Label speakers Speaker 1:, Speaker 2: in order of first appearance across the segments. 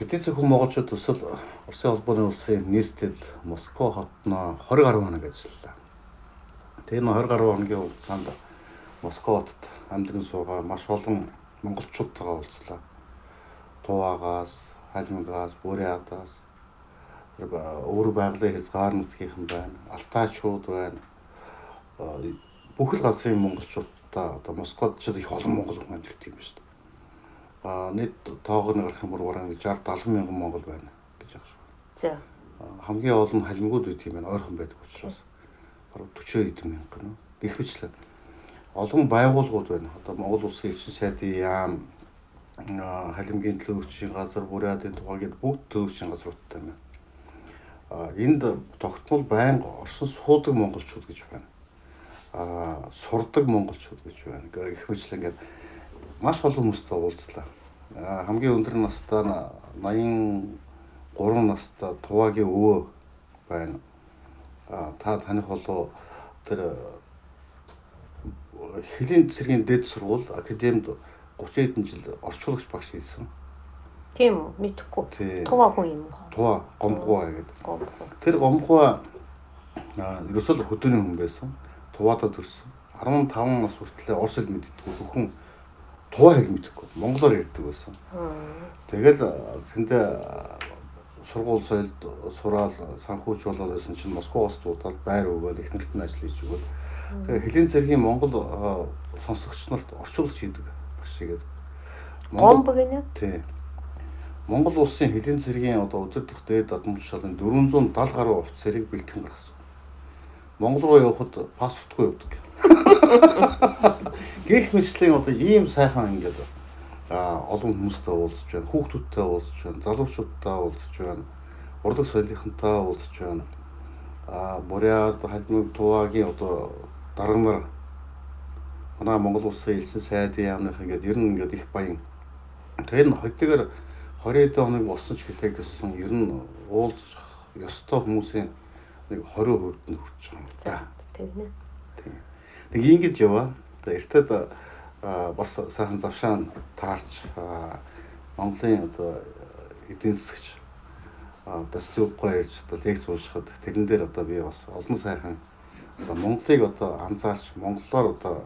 Speaker 1: Эдийн засгийн монголчууд өсвөл Оросын холбооны улсын нийслэлд Москва хотноо 20 гаруй хоног ажиллалаа. Тэгээ энэ 20 гаруй хоногийн хугацаанд Москва хотод амьдран суугаа маш олон монголчуудтайгаа уулзлаа. Туваагаас, Халимгаас, Бурятаас өөр байгалийн хязгаар нутгийнхан байна, Алтайчууд байна. Бүх л газрын монголчуудтай одоо Москвад ч их олон монгол хүн амьдардаг юм байна шүү дээ. Нийт тоогоор гарах юм бол бараг 60-70 мянган монгол байна гэж байгаа шүү.
Speaker 2: За.
Speaker 1: Хамгийн олон халимгууд үйд юм байна, ойрхон байдаг учраас бараг 40 хэдэн мянган. Гэх мэтлээ олон байгууллагууд байна. Одоо Монгол Улсын элчин сайдын яам, халимгийн төлөөлөгчийн газар, Бурятын тухайг бүгд төлөөлөгчийн газруудтай байна. Энд тогтмол байнга оршин суудаг монголчууд гэж байна. Сурдаг монголчууд гэж байна. Гэх мэтлээ ингээд маш олон хүмүүстэй уулзлаа. Хамгийн өндөр настай 83 настай Туваагийн өвөө байна. Таних болов тэр Хэлийн цэргийн дэд сургууль академид 30 хэдэн жил орчуулагч багш хийсэн.
Speaker 2: Тийм үү? Мэдхгүй. Туваа хүн юм уу?
Speaker 1: Туваа Гомгоо гэдэг. Тэр Гомгоо ерөөсөө хөдөөний хүн байсан. Туваадад төрсөн. 15 нас хүртэл орос хэл мэддэггүй зөвхөн Туваа хэл мэдхгүй. Монголоор ярьдаг байсан. Тэгэл тэндээ сургууль соёлд сураал санхүүч болоод байсан чинь Москвоос дуудаад байр өгөөд их нэртэн ажил хийж өгөөд тэгээ Хэлийн цэргийн Монгол сонсогч нарт орчуулагч хийдэг багш игээд.
Speaker 2: Гомбо гэнэ?
Speaker 1: Тий. Монгол улсын Хэлийн цэргийн одоо удирдах дээд администралын 470 гаруй офицерыг бэлтгэн гаргасан. Монгол руу явхад паспортгүй явдаг. Гэх мэтлийн одоо ийм сайхан ингээд олон хүмүүстэй уулзж байна, хүүхдүүдтэй уулзж байна, залуучуудтай уулзж байна, урлаг соёлынхантай уулзж байна. Бурят, Халимаг, Туваагийн одоо дарга нар манай Монгол Улсын элчин сайдын яамных ингээд ер нь ингээд их баян. Тэр нь хоёрдугаар 20 хоног болсон ч гэдэг гэсэн ер нь уулзах ёстой хүмүүсийн нэг 20% нь хүрч байгаа юм.
Speaker 2: За тэгнэ.
Speaker 1: Тэг ингэж яваа. Эртэд бас сайхан завшаан таарч Монголын одоо эдийн засгч дэсцүүггүй ярьж одоо текст уушхад тэрэн дээр одоо би бас олон сайхан одоо Монголыг одоо анзаарч монголоор одоо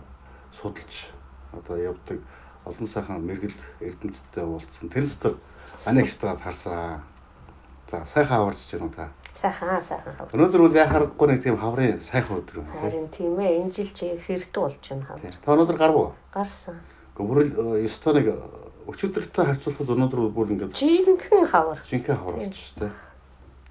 Speaker 1: судалж одоо явдаг олон сайхан мэрэгэл эрдэмтдтэй уулзсан. Тэр зөв анекстад харсан. За сайхан аварч байна та.
Speaker 2: Сайхан.
Speaker 1: Өнөөдөр бол яа харахгүй нэг тийм хаврын сайхан өдөр юм.
Speaker 2: Харин тийм ээ. Энэ жил чи хэрэг болж байна хав.
Speaker 1: Та өнөөдөр гарав уу?
Speaker 2: Гарсан.
Speaker 1: Гүрэл ёстой нэг өчигдөртэй харьцуулахад өнөөдөр бүр ингээд
Speaker 2: жинхэнэ хавар.
Speaker 1: Жинхэнэ хавар болчих тээ.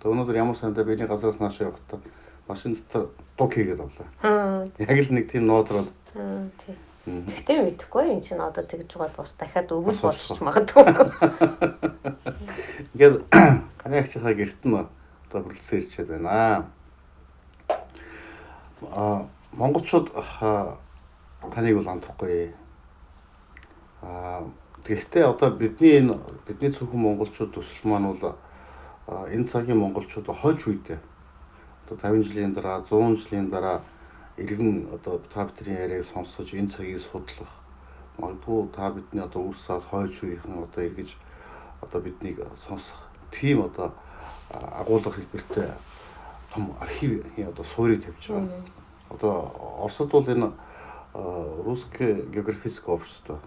Speaker 1: Тэгээ өнөөдөр ямар сандаа биений газраас наашаа явахдаа машин дотор дуг хийгээд авлаа. Яг л нэг тийм нууцраад.
Speaker 2: Тийм. Тэгтээ мэдэхгүй энэ чинь одоо тэгж байгаа бас дахиад өвөл болчих магадгүй.
Speaker 1: Ингээд канаачхаа гэрт нь одоо хүрэлцэн ирчээд байна. Монголчууд таныг бол андахгүй. Гэхдээ одоо бидний зөвхөн монголчууд төсөл маань бол энэ цагийн монголчууд хойч үедээ одоо 50 жилийн дараа 100 жилийн дараа иргэн одоо та бидний яриаг сонсож энэ цагийг судлах магадгүй та бидний одоо үрсаад хойч үеийнхэн одоо эргэж одоо биднийг сонсох тийм одоо агуулга хэлбэртэй том архив одоо суурийг тавьж байгаа. Одоо Оросд бол энэ Русское географическое общество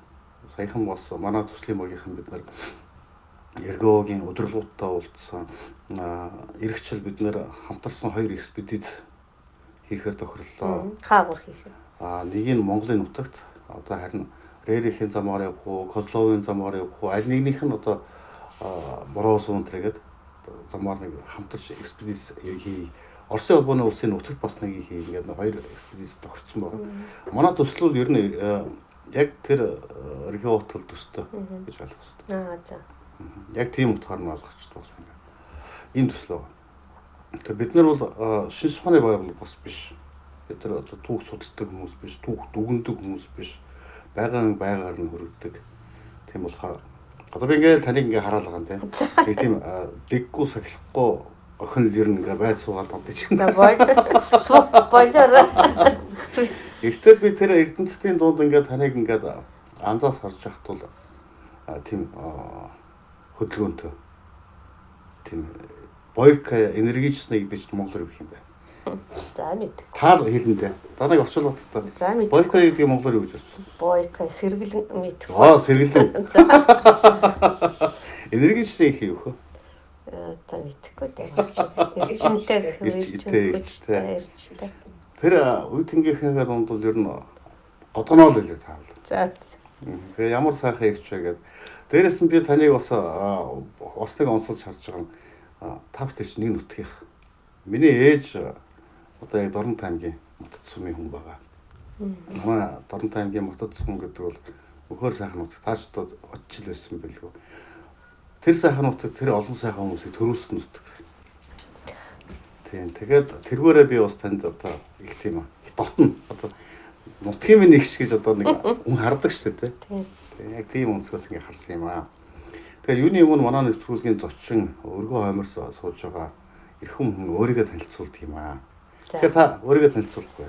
Speaker 1: саяхан бас манай төслийн багийнхан бид нар Эргөөгийн удирдлагуудтай уулзсан. Иргэчл бид нэр хамтарсан 2 экспедиц хийхээр тохирлоо.
Speaker 2: Хаагур хийхээр.
Speaker 1: Нэг нь Монголын нутагт одоо харин Рерихийн замаар явах уу, Козловын замаар явах уу, аль нэгнийх нь одоо Бороос өнтрэгээд замаар нэг хамтарч экспедиц хий. Оросын холбооны улсын нутагт бас нэг хий. Ингээд 2 экспедиц тохирсон байна. Манай төсөл бол ер нь яг тэр регион хотол төстэй гэж ойлгосон.
Speaker 2: За.
Speaker 1: Яг тийм утгаар нь ойлгоч дуусна. Энэ төслөө. Тэгээ бид нар бол шин суханы байгууллага бас биш. Бид нар одоо түүх судалдаг хүмүүс биш, түүх дүгндэг хүмүүс биш. Байгаар нь хөрөгдөг. Тийм болохоор одоо би ингээд таныг ингээд хараалгаа юм тийм. Нэг тийм дэггүй сахилахгүй охин л ер нь ингээд байд суугаад бодож байна.
Speaker 2: Болоо.
Speaker 1: Эртэд би тэр эрдэмтдийн дунд ингээд таныг ингээд анзаас харж явахт бол тийм хөдөлгөөнтэй тийм бойка энергичный гэдэг чинь монголоор юу гэх юм бэ?
Speaker 2: За мэдээ.
Speaker 1: Таар хэлэндээ. Дараагийн орчуулгад та.
Speaker 2: За мэдээ.
Speaker 1: Бойка гэдэг монголоор юу гэж байна?
Speaker 2: Бойка сэргэлэн мэдээ.
Speaker 1: Сэргэлэн. Энергичний их юу хөө?
Speaker 2: Та мэдээгүй дээ. Эрчимтэй гэх
Speaker 1: эрчимтэй. Тэр үеийнхнийхээ дунд бол ер нь годгоноол хэлээ таавал.
Speaker 2: За.
Speaker 1: Тэгээ ямар сайхан ихч вэ гэдэг. Дээрээс нь би таныг бас нэг онцолж харж байгаа тав тийч нэг нутгийнх. Миний ээж одоо яг Дорнот аймгийн Матад сумын хүн байгаа. Манай Дорнот аймгийн Матад сум гэдэг бол өхөр сайхан нутаг. Тааш одоо очил байсан байлгүй. Тэр сайхан нутаг тэр олон сайхан хүмүүсийг төрүүлсэн нутаг. Тийм. Тэгээд тэргээрээ би бас танд одоо их тийм дотно одоо нутгийн минь ихш гэж одоо нэг хүн хардаг шүү дээ. Тийм. Яг тийм өнцгөөс ингэ харсан юм аа. Тэгээ юуны өмнө манай нэвтрүүлгийн зочин өргөө хойморс сууж байгаа эрхэм хүн өөрийгөө танилцуулдаг юм аа. Тэгэхээр та өөрийгөө танилцуулахгүй.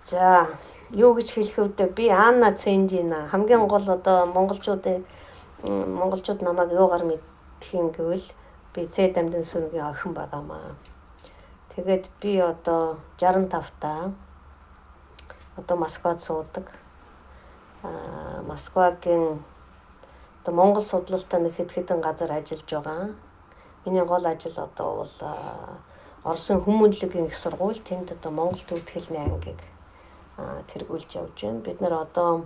Speaker 2: За, юу гэж хэлэх вэ? Би Анна Цэндина. Хамгийн гол одоо монголчууд намайг юугаар мэдэх юм гэвэл би Зэ Дамдын сүнгийн охин байгаамаа. Тэгээд би одоо 65 таа. Одоо Москвад суудаг. Москвагийн одоо Монгол судлалтай нэг хэдэн газар ажиллаж байгаа. Миний гол ажил одоо бол Оросын хүмүүнлэгийн их сургууль, тэнд одоо Монгол төвдөлтний ангийг тэргүүлж явж байна. Бид нэр одоо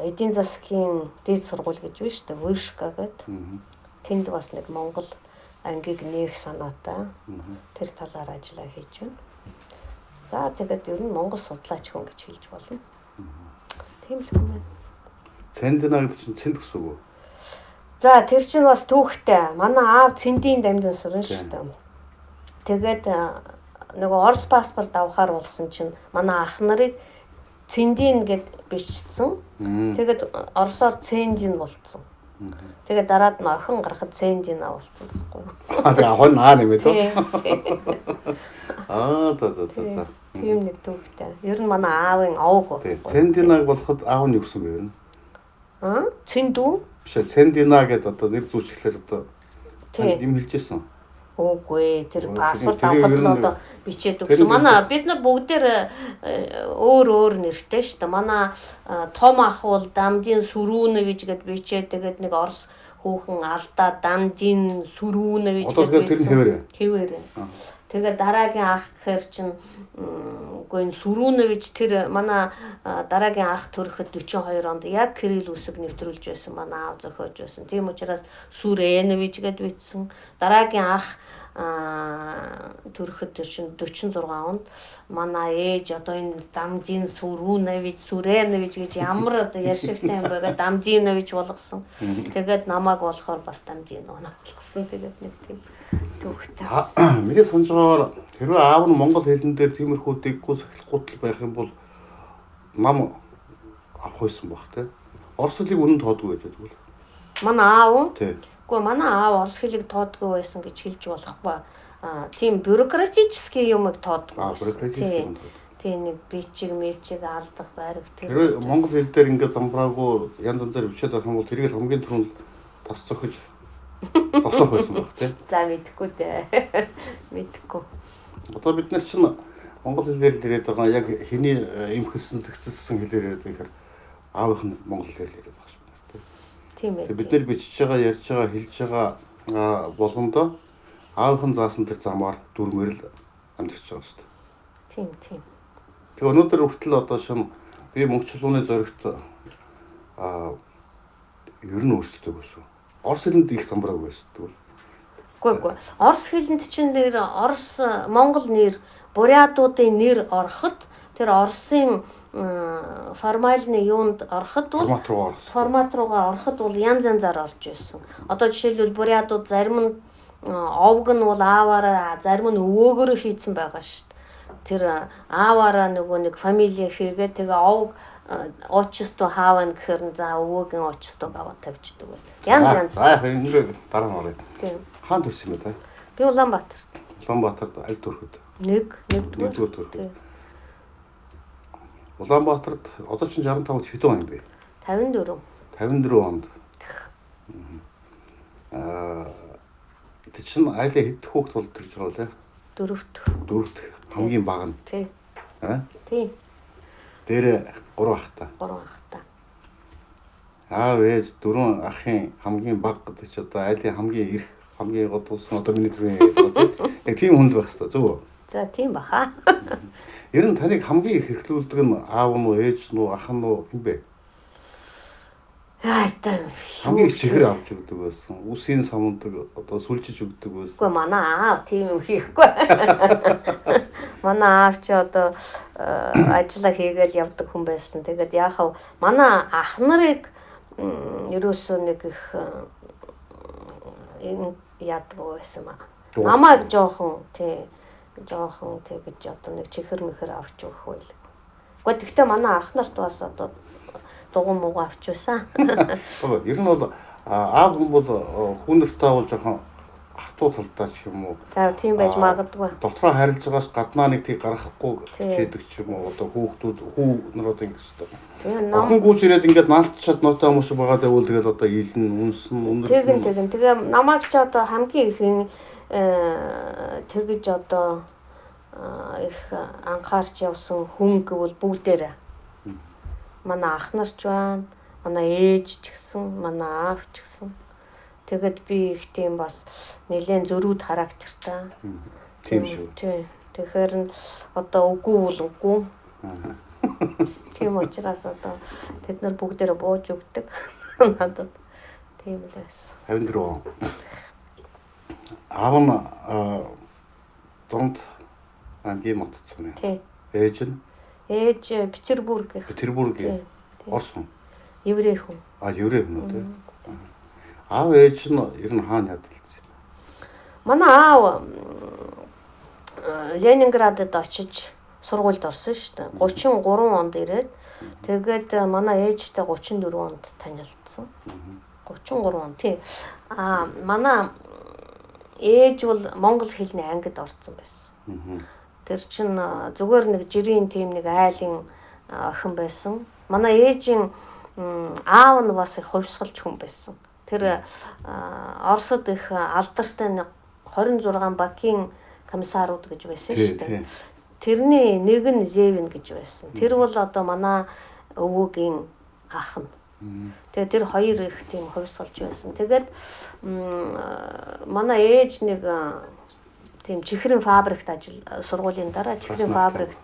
Speaker 2: эдийн засгийн дэд сургууль гэж байна шүү дээ, Вышка гэдэг. Тэнд бас нэг Монгол ангийг нээх санаатай. Тэр талаар ажиллаа хийж байна. За тэгээд ер нь Монгол судлаач хүн гэж хэлж болно. Тийм л юм байна.
Speaker 1: Цэндина гэдэг чинь цэнд гэсэн үг үү?
Speaker 2: За тэр чинь бас түүхтэй. Манай аав Цэндийн Дамдын сүрэн шүү дээ. Тэгээд нөгөө Орос паспорт авахар болсон чинь манай ах нарыг Цэндийн гэд бичсэн. Тэгээд Оросоор Цэндин болцсон. Тэгээд дараад нь охин гарахад Цэндина болцсон байхгүй юу?
Speaker 1: Тэгээ охин наа нэмээд үү? За.
Speaker 2: Тийм нэг түүхтэй. Ер нь манай аавын овог.
Speaker 1: Цэндинаг болоход аав нь юу гэсэн бэ ер нь?
Speaker 2: Цэндүү?
Speaker 1: Биш ээ, Цэндина гэдэг одоо нэр зүүчлэхээр одоо юм хэлжсэн.
Speaker 2: Үгүй тэр паспорт авахд л одоо бичээд өгсөн. Манай бид нар бүгдээр өөр нэртэй шүү дээ. Манай том ах бол Дамдин Сүрүүнэвич гэд бичээд тэгээд нэг Орос хүүхэн алдаа Дамдин Сүрүүнэвич
Speaker 1: гэд бичсэн.
Speaker 2: Хэвээрээ. Тэгээд дараагийн ах гэхэр чинь үгүй Сүрүүнэвич тэр манай дараагийн ах төрөхөд 42 онд яг Кирилл үсэг нэвтрүүлж байсан. Манай аав зохиож байсан. Тийм учраас Сүрэнэвич гэд бичсэн. Дараагийн ах төрөхөд чинь 46 онд манай ээж одоо энэ Дамдин Сүрэнэвич гэж ямар одоо яршигтай юм бэ? Дамдинович болгосон. Тэгээд намайг болохоор бас Дамдин болгосон. Тэгээд нэг тийм түүхтэй.
Speaker 1: Миний санаж байгаагаар хэрвээ аав нь монгол хэлэн дээр тиймэрхүү дэггүй сахилгуудл байх юм бол нам авах байсан баг те. Орос хэлийг үнэн тоодгүй гэж байдаг.
Speaker 2: Манай аав?
Speaker 1: Тийм.
Speaker 2: Гэхдээ манай аав орос хэлийг тоодгүй байсан гэж хэлж болохгүй. Тийм бюрократический юмыг тоодгүй.
Speaker 1: Бюрократический юм.
Speaker 2: Тийм нэг бичиг алдах байраг
Speaker 1: тэр. Хэрвээ монгол хэл дээр ингээд замбраагүй янз янзаар бичээд авах юм бол тэрийг хамгийн түрүүнд тас зохиж тосох байсан баг тийм.
Speaker 2: За мэдэхгүй дээ. Мэдэхгүй.
Speaker 1: Одоо бид нар чинь монгол хэлээр яриад байгаа яг хэний имхэрсэн зэгсэлсэн хэлээр яриад байхаар аавынх нь монгол хэлээр яриад байгаа шүү дээ.
Speaker 2: Тийм ээ.
Speaker 1: Бид нар бичиж байгаа, ярьж байгаа, хэлж байгаа болгондоо аавынх нь заасан тэр замаар дүрмээр л амьдарч байгаа шүү дээ.
Speaker 2: Тийм.
Speaker 1: Тэгээ өнөөдөр хүртэл одоо шин би мөнгөчлөөний зоригт ер нь өөрчлөлтөө шүү. Орос хэлэнд их самбраагүй шүү дээ.
Speaker 2: Үгүй. Орос хэлэнд чинь нэр Монгол нэр бурятуудын нэр ороход тэр Оросын формальны юунд ороход бол формат руугаа ороход бол янз янзаар орж байсан. Одоо жишээлбэл бурятууд зарим нь овг нь бол ааваараа зарим нь өвөөгөөрөө хийцэн байгаа шүү дээ. Тэр ааваараа нөгөө нэг фамили хийгээ тэгээ овг отчество хаавна гэхээр за өвөөгийн отчествог аваад тавьчихдаг байсан. Янз.
Speaker 1: За яг ингэ дараа нь орё.
Speaker 2: Тийм.
Speaker 1: Хаан төрсөн юм да?
Speaker 2: Би Улаанбаатарт.
Speaker 1: Улаанбаатарт аль төрөхөд?
Speaker 2: Нэгдүгээр
Speaker 1: төрөхөд. Улаанбаатарт одоо чинь 65 хэдэн он бэ? 54 онд. Тэ чин айлаа хэд хүүхд бол төрж байгаа лээ? Дөрөвт хамгийн бага нь.
Speaker 2: Тий.
Speaker 1: Аа?
Speaker 2: Тий.
Speaker 1: Дээр 3 ахтай.
Speaker 2: 3 ахтай.
Speaker 1: Аав ээж 4 ахын хамгийн бага гэдэг чи одоо айлын хамгийн эрх хамгийн гол тусан одоо миний төрийн яг тийм хүн л байх хэрэгтэй зөв үү?
Speaker 2: За тийм баха.
Speaker 1: Ер нь таныг хамгийн их хэрэглүүлдэг нь аав нь уу, ээж нь уу, ах нь уу хэн бэ? Хамгийн их чихэр авч өгдөг байсан. Үсийн самундаг одоо сүлжиж өгдөг байсан.
Speaker 2: Үгүй манай аав тийм юм хийхгүй. Манай аав чи одоо ажиллаа хийгээл явдаг хүн байсан. Тэгээд яахав манай ах нарыг ерөөсөө нэг их яадаг байсан маа. Намайг жоохон тэгэж одоо нэг чихэр мэхэр авч өгөх байл. Гэхдээ тэгтээ манай ах нарт бас одоо дугуй муугаа авчвасан.
Speaker 1: Ер нь бол аав хүн бол хүүнэртэй бол жоохон хатуу талдаа ч юм уу.
Speaker 2: За тийм байж магадгүй.
Speaker 1: Дотроо харилж байгаас гаднаа нэг тийг гаргахгүй хичээдэг ч юм уу. Одоо хүүхдүүд нар одоо ингэ шүү дээ.
Speaker 2: Тийм
Speaker 1: ном гүйж ирээд ингээд наалтчаад нотой хүмүүс байгаа дэвэл тэгээд одоо илэн үнсэн өндөр.
Speaker 2: Тэгэн. Тэгээ намайг ч одоо хамгийн ихэн тэгэж одоо их анхаарч явсан хүн гэвэл бүгдээрээ. Манай ах нар ч байна, манай ээж ч гэсэн, манай аав ч гэсэн. Тэгэд би их тийм бас нэлээд зөрүүд характертай.
Speaker 1: Тийм шүү.
Speaker 2: Тийм. Тэгэхээр нь одоо үгүй бол үгүй. Тийм учраас одоо тэд нар бүгдээрээ бууж өгдөг. Надад тийм л байсан.
Speaker 1: 54 он. Аав нь донд ангийн матцсан.
Speaker 2: Тийм.
Speaker 1: Ээж нь
Speaker 2: Петербург.
Speaker 1: Орос хүн.
Speaker 2: Еврей хүн.
Speaker 1: Еврей хүн үү те. Аав ээж нь ер нь хаана ядалсан юм?
Speaker 2: Манай аав Ленинградд очиж сургуульд орсон шүү дээ. 33 онд ирээд тэгээд манай ээжтэй 34 онд танилцсан. 33 он тий. Манай ээж бол монгол хэлний ангид орсон байсан. Тэр чин зүгээр нэг жирийн тийм нэг айлын охин байсан. Манай ээжийн аав нь бас их хувьсгалч хүн байсан. Тэр Оросд их алдартай 26 Бакийн комиссарууд гэж байсан шүү дээ. Тэрний нэг нь Зевин гэж байсан. Тэр бол одоо манай өвөгийн ах нь. Тэгээ тэр хоёр их тийм хувьсгалч байсан. Тэгээд манай ээж нэг тийм чихрийн фабрикт сургуулийн дараа чихрийн фабрикт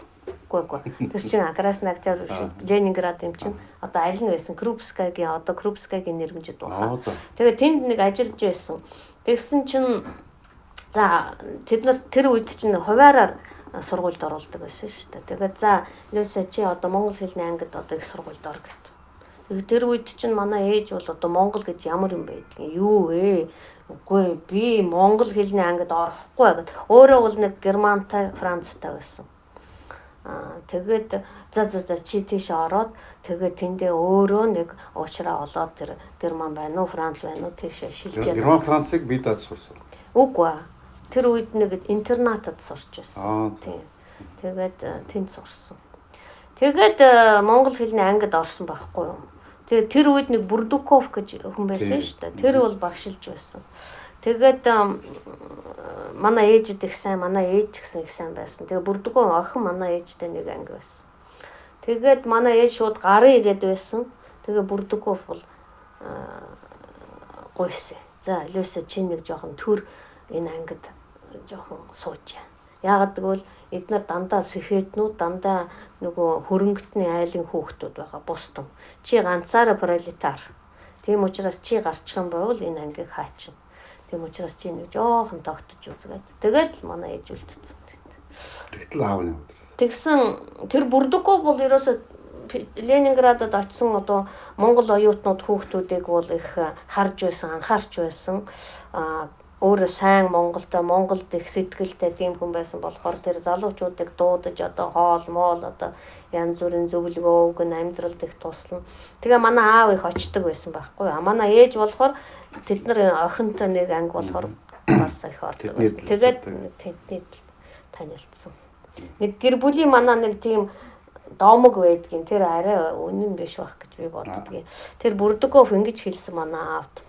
Speaker 2: үгүй. Тэр чинь Краснак цаар Ленинград юм чинь одоо аль нь байсан Крупскагийн одоо Крупскагийн нэрмжид байна. Тэгээд тэнд нэг ажиллаж байсан. Тэгсэн чинь за тэд нар тэр үед чинь хуваараар сургуульд оруулдаг байсан шүү дээ. Тэгээд за Люся чи одоо монгол хэлний ангид одоо их сургуульд ор гэв. Тэгээд тэр үед чинь манай ээж бол одоо монгол гэж ямар юм бэ гэдгийг юу вэ? Үгүй би монгол хэлний ангид орохгүй гэд. Өөрөө бол нэг германтай, францтай байсан. Тэгээд за чи тийш ороод тэгээд тэндээ өөрөө нэг уучраа олоод тэр герман байна уу, франц байна уу тийш шилжээд.
Speaker 1: Герман, францыг би даад сурсан.
Speaker 2: Үгүй. Тэр үед нэг интернатад сурч байсан. Тийм. Тэгээд тэнд сурсан. Тэгээд монгол хэлний ангид орсон байхгүй юу? Тэгээд тэр үед нэг Бурдуков гэж хүн байсан шүү дээ. Тэр бол багшилж байсан. Тэгээд манай ээжд их сайн, манай ээж гэсэн их сайн байсан. Тэгээд Бурдуков охин манай ээжтэй нэг анги байсан. Тэгээд манай ээж шууд гарыг игээд байсан. Тэгээд Бурдуков бол гойсон. За Люся чи нэг жоохон төр энэ ангид жоохон сууж. Яагаад гэвэл эдгээр дандаа сэхэтнүүд дандаа нөгөө хөрөнгөтний айлын хүүхдүүд байгаа бусдын. Чи ганцаараа пролетар. Тийм учраас чи гарчих юм бол энэ ангийг хаачна. Тийм учраас чи нэг жоохон тогтож үзгээд. Тэгээд л манай ээж үлдсэн.
Speaker 1: Тэгтэл аав нь.
Speaker 2: Тэгсэн тэр Бурдуков бол ерөөсөө Ленинградад очсон одоо монгол оюутнууд хүүхдүүдийг бол их харж байсан, анхаарч байсан. Өөрөө сайн Монголтой, Монголд их сэтгэлтэй тийм хүн байсан болохоор тэр залуучуудыг дуудаж одоо хоол моол одоо янз бүрийн зөвлөгөө өгөн амьдралд их туслана. Тэгээ манай аав их очдөг байсан байхгүй юу. Манай ээж болохоор тэд нар охинтой нэг анги болохоор бас их ордог байсан. Тэгээд тэдний танилцсан. Нэг гэр бүлийн манай нэг тийм домог байдгийн тэр арай үнэн биш байх гэж би боддгийн. Тэр Бурдуков ингэж хэлсэн манай аавд.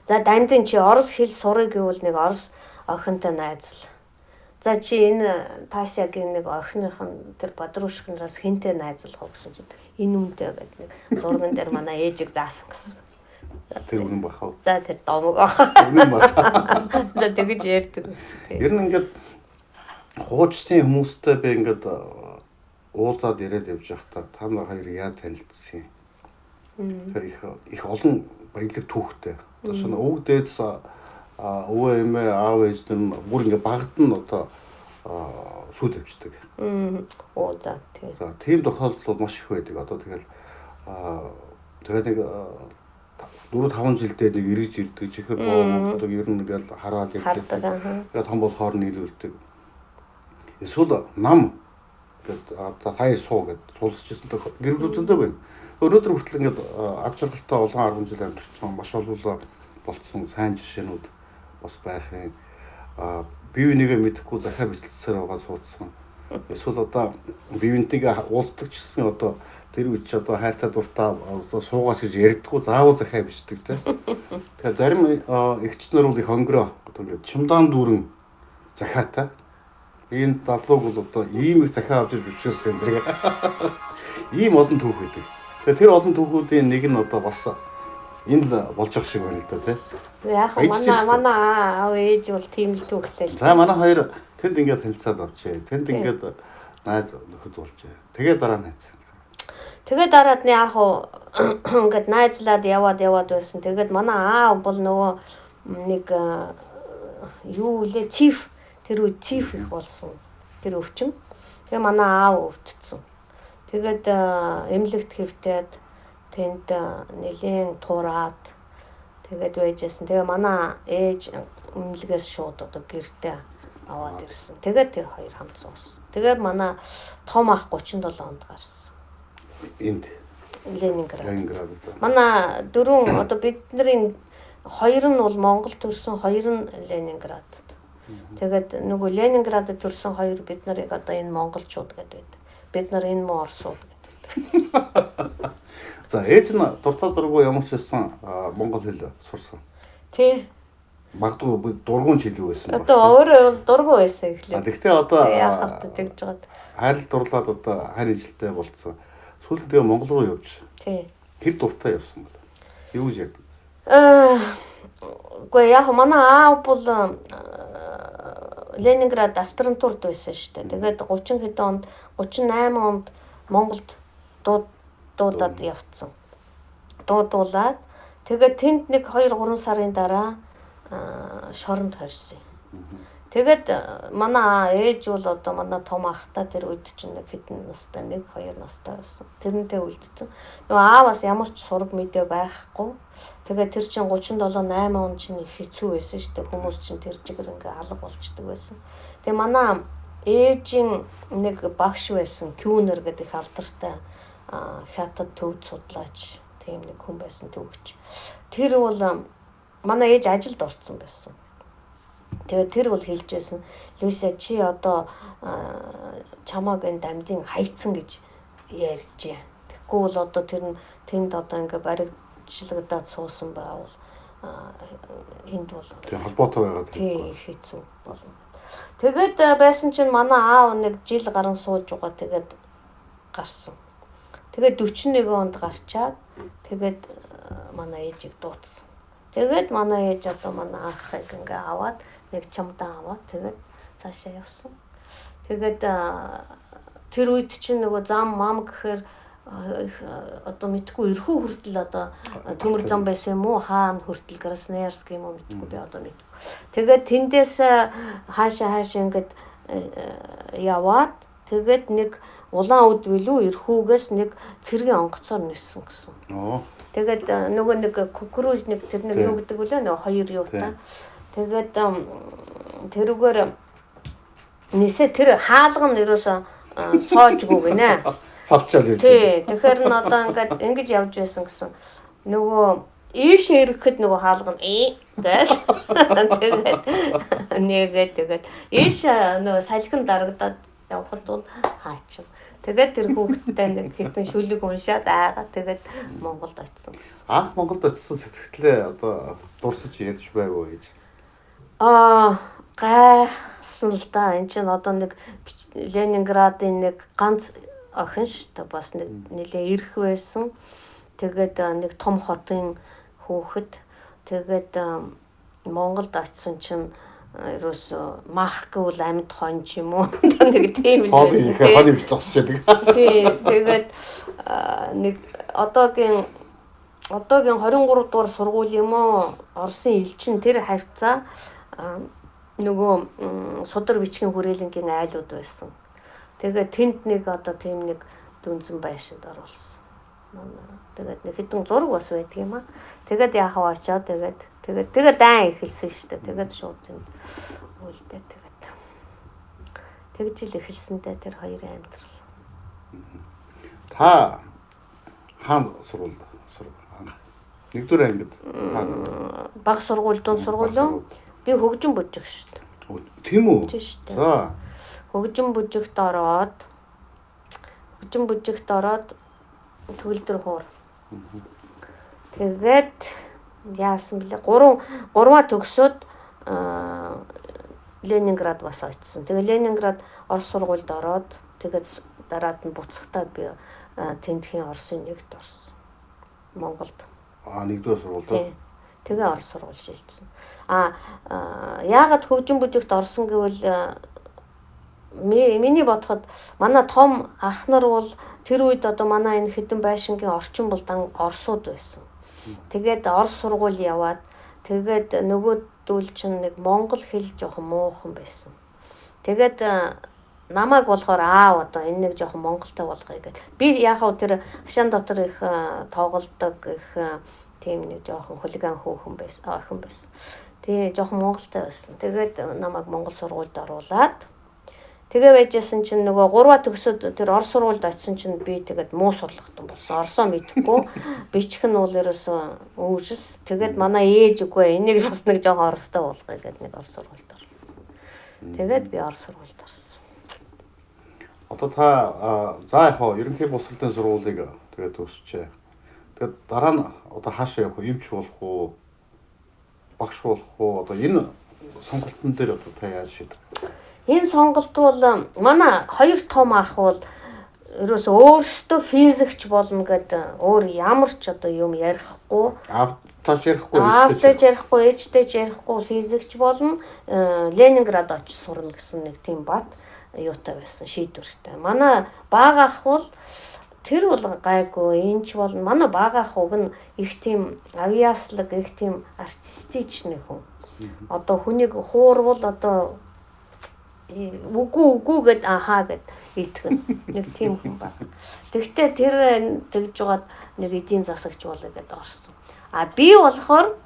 Speaker 2: За дамдын чи орос хэл сурах гэвэл нэг орос охинтой найзал. За чи энэ Тасягийн нэг охиных нь тэр бодрушкнараас хинтэй найзлах гэсэн чинь энэ үнтэй гэдэг нэг зурган дээр манай ээжийг заасан гэсэн.
Speaker 1: Тэр үнэн бахав.
Speaker 2: За тэр домог аа.
Speaker 1: Үнэн бахав.
Speaker 2: За тэгэж ярьдаг.
Speaker 1: Ер нь ингээд хуучны хүмүүстэй би ингээд уулзаад яриад явж байхдаа та нар хоёр яа танилцсан юм. Тэр их олон баялаг түүхтэй. Одоо шинэ өвөг дээдс өвөө эмээ аав ээж нар бүр ингээд багт нь одоо сүйд авчдаг.
Speaker 2: Оо за тийм.
Speaker 1: За тийм тохиолдол маш их байдаг. Одоо тэгэл тэгээд нэг 4-5 жилдээ нэг эргэж ирдэг чихэр боомогддог ер нь ингээл хараад явдаг. Тэгээд том болохоор нийлүүлдэг. Эсвэл нам гэдэг одоо хаяа суу гэд суулгачсан гэр бүлзэндээ байна. Өнөөдөр хүртэл ингээд ад жаргалтай олон 10 жил амьдсан маш олон болцсон сайн жишээнүүд бас байх юм. Бие бинийгээ мэдэхгүй захаа бичлэлсээр байгаа суудсан. Эсвэл одоо бие бинтийгээ уулздаг ч гэсэн одоо тэр үуч одоо хайртай дуртай одоо суугаас гэж ярьдаггүй заавал захаа бичдэг тийм. Тэгэхээр зарим эгчнэр бол их хонгороо одоо ингээд чимдаан дүүрэн захаатай. Энэ залууг бол одоо ийм их захаа авч бичсэн юм дэрэг. Ийм олон түүх байдаг. Тэгэхээр тэр олон түүхүүдийн нэг нь одоо бас энд болж ах шиг байна л да тийм.
Speaker 2: Яг манай аав ээж бол тийм л түүхтэй.
Speaker 1: За манай хоёр тэнд ингээд танилцаад авчээ. Тэнд ингээд найз нөхөд болжээ. Тэгээ дараа найз.
Speaker 2: Тэгээ дараад нь яг ингээд найзлаад яваад байсан. Тэгээд манай аав бол нөгөө нэг юу лээ чиф тэр үе чиф их болсон. Тэр өвчин. Тэгээ манай аав өвдсөн. Тэгээд эмнэлэгт хэвтээд тэнд нэлийн тураад тэгээд байжсэн. Тэгээ манай ээж эмнэлгээс шууд одоо гэртээ аваад ирсэн. Тэгээд тэр хоёр хамт суусан. Тэгээд манай том ах 37 онд гарсан.
Speaker 1: Энд
Speaker 2: Ленинград.
Speaker 1: Ленинград.
Speaker 2: Манай дөрөв одоо бидний хоёр нь бол Монгол төрсэн, хоёр нь Ленинград. Тэгээд нөгөө Ленинградд төрсэн хоёр бид нарыг одоо энэ монголчууд гэдэг. Бид нар энэ муу орсууд гэдэг.
Speaker 1: За ээж нь дуртай дургүй ямар ч байсан монгол хэл сурсан.
Speaker 2: Тий.
Speaker 1: Магадгүй дургуун хэлүү байсан.
Speaker 2: Одоо өөрөө дургүй байсан эхлээ.
Speaker 1: Гэхдээ одоо
Speaker 2: яахад тэгж жаад.
Speaker 1: Хайрл дурлаад одоо хань ижилтэй болцсон. Сүүлд тэгээ Монгол руу явж.
Speaker 2: Тий.
Speaker 1: Тэр дуртай явсан бол. Юу гэж ярьдаг?
Speaker 2: Гэхдээ яг манай аав бол Ленинград аспирантурд байсан шүү дээ. Тэгээд 30 хэдэн онд 38 онд Монголд дуудаад явцсан. Дуудуулаад тэгээд тэнд нэг 2-3 сарын дараа шоронд хорьсон. Тэгээд манай ээж бол одоо манай том ахтай тэр үед чинь хэдэн настай 1-2 настай байсан. Тэрнтэй үлдсэн. Нөгөө ааваас ямар ч сураг мэдээ байхгүй. Тэгээд тэр чинь 37-8 он чинь хэцүү байсан шүү дээ. Хүмүүс чинь тэр чигээр ингээ алга болчдөг байсан. Тэгээ манай ээжийн нэг багш байсан. Кюнер гэдэг алдартай хятад төвд судлаач тийм нэг хүн байсан төвч. Тэр бол манай ээж ажилд орсон байсан. Тэгээд тэр бол хэлж байсан. Лүсэ чи одоо чамааг энэ дамдын хайцсан гэж ярьж. Тэгэхгүй бол одоо тэр нь тэнд одоо ингээ баригчлагдаад суусан байвал энд бол
Speaker 1: тийм холбоотой байгаад
Speaker 2: тийм хэцүү болно. Тэгээд байсан чинь манай аав нэг жил гарan сууж байгаа тэгээд гарсан. Тэгээд 41 онд гарчаад тэгээд манай ээжийг дуудсан. Тэгээд манай ээж одоо манай ахыг ингээ аваад нэг чамдаа аваад тэгээд цаашаа явсан. Тэгээд тэр үед чинь нөгөө зам мам гэхээр одоо мэдгүй эрхүү хүртэл одоо төмөр зам байсан юм уу хаана хүртэл Красноярск юм уу мэдгүй би одоо мэдгүй. Тэгээд тэндээс хаашаа ингээд яваад тэгээд нэг улаан үд билүү эрхүүгээс нэг цэргийн онгоцоор ниссэн гэсэн. Тэгээд нөгөө нэг кукуруз нэг тэр нэг юу гэдэг вүлээ нөгөө хоёр юутай. Тэгээд тэрүүгээр нисээ тэр хаалга нь ерөөсөө цоожгүй гинэ.
Speaker 1: Савчаад ирсэн.
Speaker 2: Тий. Тэгэхээр н одоо ингэж явж байсан гэсэн. Нөгөө ийшээ ирэхэд нөгөө хаалга нь гээл. Тэгээд ийшээ нөгөө салхин дарагдаад явхад бол хаачин. Тэгээд тэр хүүхдтэй нэг хэдэн шүлэг уншаад айгаа тэгээд Монголд очсон гэсэн.
Speaker 1: Анх Монголд очсон сэтгэлээ одоо дурсаж ярьж байгуу гэж.
Speaker 2: Гайхсан л да. Энд чинь одоо нэг Ленинградын нэг ганц охин шүү дээ. Бас нэг нэлээ ирэх байсан. Тэгээд нэг том хотын хүүхэд. Тэгээд Монголд очсон чинь ерөөсөө мах гэвэл амьд хон ч юм уу нэг тийм л байсан.
Speaker 1: Хоны зогсож байдаг.
Speaker 2: Тий. Тэгээд нэг одоогийн 23 дугаар сургууль юм уу? Оросын элчин тэр хавцаа нөгөө судар бичгийн хүрээлэнгийн айлууд байсан. Тэгээд тэнд нэг одоо тийм нэг дүнзэн байшинд оруулсан. Тэгээд нэг хэдэн зураг бас байдаг юм аа. Тэгээд яахаа очоод тэгээд дан эхэлсэн шүү дээ. Тэгээд шууд тэнд үлдээ тэгээд. Тэгж ил эхэлсэндээ тэр хоёрын амьдрал.
Speaker 1: Та хаан сургуульд нэгдүгээр ангид
Speaker 2: баг сургууль, дунд сургууль юу? Би хөгжин бүжиг шүү дээ.
Speaker 1: Тийм үү?
Speaker 2: Тийм шүү дээ.
Speaker 1: За.
Speaker 2: Хөгжин бүжигт ороод төгөлдөр хуур. Тэгээд яасан бэлээ? Гурваа төгсөөд Ленинград бас очсон. Тэгээд Ленинград Орос сургуульд ороод тэгээд дараад нь буцахтаа би Тэндэхийн Оросын нэгт орсон. Монголд.
Speaker 1: Нэгдүгээр сургуульд.
Speaker 2: Тэгээ Орос сургууль шилжсэн. Яагаад хөгжин бүжигт орсон гэвэл миний бодоход манай том ах нар бол тэр үед одоо манай энэ хэдэн байшингийн орчин бол орсууд байсан. Тэгээд Орос сургууль яваад тэгээд нөгөөдүүл чинь нэг монгол хэл жоохон муухан байсан. Тэгээд намайг болохоор одоо энэ нэг жоохон монголтой болгоё гэдэг. Би яхаа тэр хашаан дотор их тоглодог их тийм нэг жоохон хулиган охин байсан. Тэгээ жоохон монголтой байсан. Тэгээд намайг монгол сургуульд оруулаад тэгээ байжсэн чинь нөгөө 3 төгсөөд тэр Орос сургуульд очисон чинь би тэгээд муу сурлагтан болсон. Орсоо мэдэхгүй. Бичих нь бол ерөөсөө үүрс. Тэгээд манай ээж үгүй энийг бас нэг жоохон оростой болгоё гэдэг нэг Орос сургуульд орсон. Тэгээд би Орос сургуульд орсон.
Speaker 1: Одоо та за яг хоо ерөнхий боловсролын сургуулийг тэгээд төгсчээ. Тэгээд дараа нь одоо хаашаа явах вэ? Эмч болох уу? Багш болох уу? Одоо энэ сонголтын дээр одоо та яаж шийдэх?
Speaker 2: Энэ сонголт бол манай хоёр том ах бол ерөөсөө өөрсдөө физикч болно гэдэг өөр ямар ч одоо юм ярихгүй.
Speaker 1: Автаж ярихгүй,
Speaker 2: ээжтэй ярихгүй физикч болно. Ленинград очиж сурна гэсэн нэг тийм бат юутай байсан шийдвэртэй. Манай бага ах бол тэр бол гайгүй. Энд ч бол манай бага ах уг нь их тийм авиаслаг, их тийм артистич нэг хүн. Одоо хүнийг хуурвал одоо үгүй гэд гэд итгэн нэг тийм хүн баг. Тэгтээ тэр тэгж жагаад нэг эдийн засагч болоо гэд орсон. Би болохоор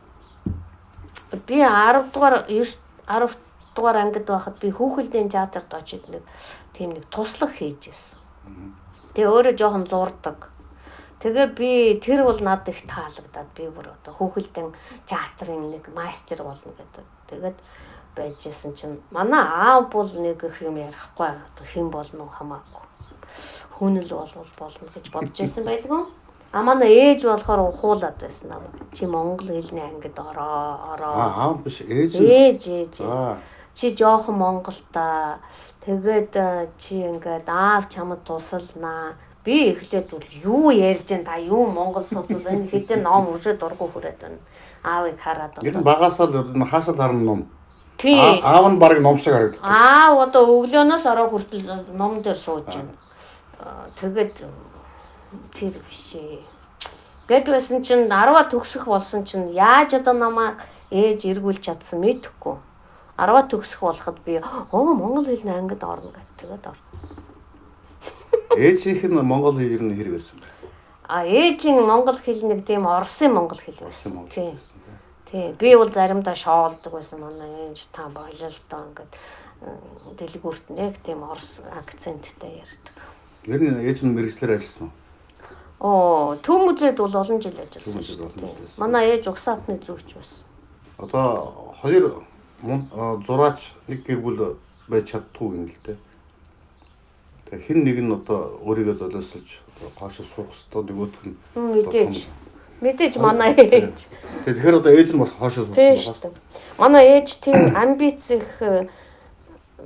Speaker 2: би 10 дугаар ангид байхад би хүүхэлдэйн театрт очиж нэг тийм нэг туслах хийжсэн. Тэгээ өөрөө жоохон зурдаг. Тэгээ би тэр бол надад их таалагдаад би бүр одоо хүүхэлдэйн театрын нэг мастер болно гэдэг. Тэгээд байжсэн чинь манай аав бол нэг их юм ярихгүй одоо хэн болно хамаагүй. Хүн л болно гэж бодож байсан байлгүй. Манай ээж болохоор ухуулаад байсан намайг. Чи монгол хэлний ангид ороо.
Speaker 1: Аав биш ээж.
Speaker 2: Ээж. Чи жоохон монголтой. Тэгээд чи ингээд аав чамд тусалнаа. Би эхлээд бол юу ярьж байна та юу монгол судлал энэ хэдэн ном уншаад дургу хүрээд байна. Аавыг хараад.
Speaker 1: Ер нь багасаа л хаасаа харна ном.
Speaker 2: Тий.
Speaker 1: Аав нь баг ном шиг харагддаг.
Speaker 2: Одоо өглөөнөөс ороо хүртэл ном дээр сууж байна. Тэгээд тэр биш ээ. Гэдгүйсэн чинь 10 төгсөх болсон чинь яаж одоо намайг ээж эргүүлж чадсан мэдэхгүй. 10 төгсөх болоход би монгол хэлний ангид орно гэдэг. Тэгээд орсон.
Speaker 1: Ээжийнх нь монгол хэл ер нь хэрэг байсан бэ?
Speaker 2: Ээжийн монгол хэл нэг тийм Оросын монгол хэл байсан. Тий. Би бол заримдаа шоолдог байсан. Манай ээж та болоо л доо ингээд дэлгүүрт нэг тийм орос акценттай ярьдаг.
Speaker 1: Ер нь ээж нь мэргэжлэр ажилласан уу?
Speaker 2: Төв музейд бол олон жил ажилласан шүү дээ. Манай ээж угсаатны зүйч байсан.
Speaker 1: Одоо хоёр зураач нэг гэр бүл байж чаддгүй юм л дээ. Тэгээ хин нэг нь одоо өөрийгөө золиослж хаашаа суух хэвээр нөгөөх нь
Speaker 2: мэдээж манай ээж.
Speaker 1: Тэгэхээр одоо ээж нь бас хаашаа суусан
Speaker 2: байна. Манай ээж тийм амбиц их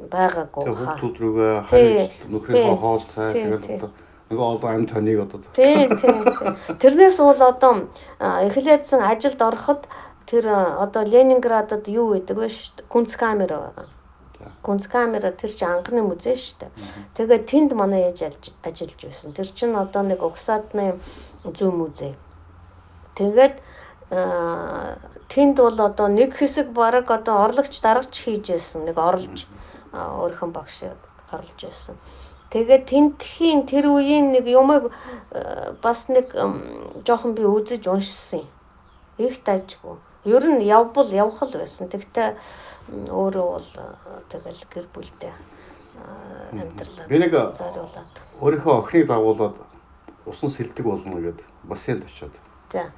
Speaker 2: байгаагүй
Speaker 1: хаа. Хүүхдүүд рүүгээ хариж нөхрийнхөө хоол цай тэгээд одоо нэг олон амт хоныг одоо.
Speaker 2: Тийм. Тэрнээс бол одоо эхлээдсэн ажилд ороход тэр одоо Ленинградад юу гэдэг вэ шүү дээ? Кунцкамер байгаа. Кунцкамер тэр чинь анхны музей шүү дээ. Тэгээд тэнд манай ээж ажиллаж байсан. Тэр чинь одоо нэг угсаадны зүй музей. Тэгээд тэнд бол одоо нэг хэсэг бараг одоо орлогч дарагч хийж байсан. Нэг орлож өөрхөн багш орлож байсан. Тэгээд тентхийн тэр үеийн нэг юмыг бас нэг жоохон би үзэж уншсан. Их тажгүй. Ер нь явбал явах л байсан. Тэгтээ өөрөө бол тэгэл гэр бүлтэй амьдралаа.
Speaker 1: Би нэг
Speaker 2: зориулаад
Speaker 1: өөрийнхөө охиныг дагуулад усан сэлдэг болно гэдэг бассейнд очиод.
Speaker 2: За.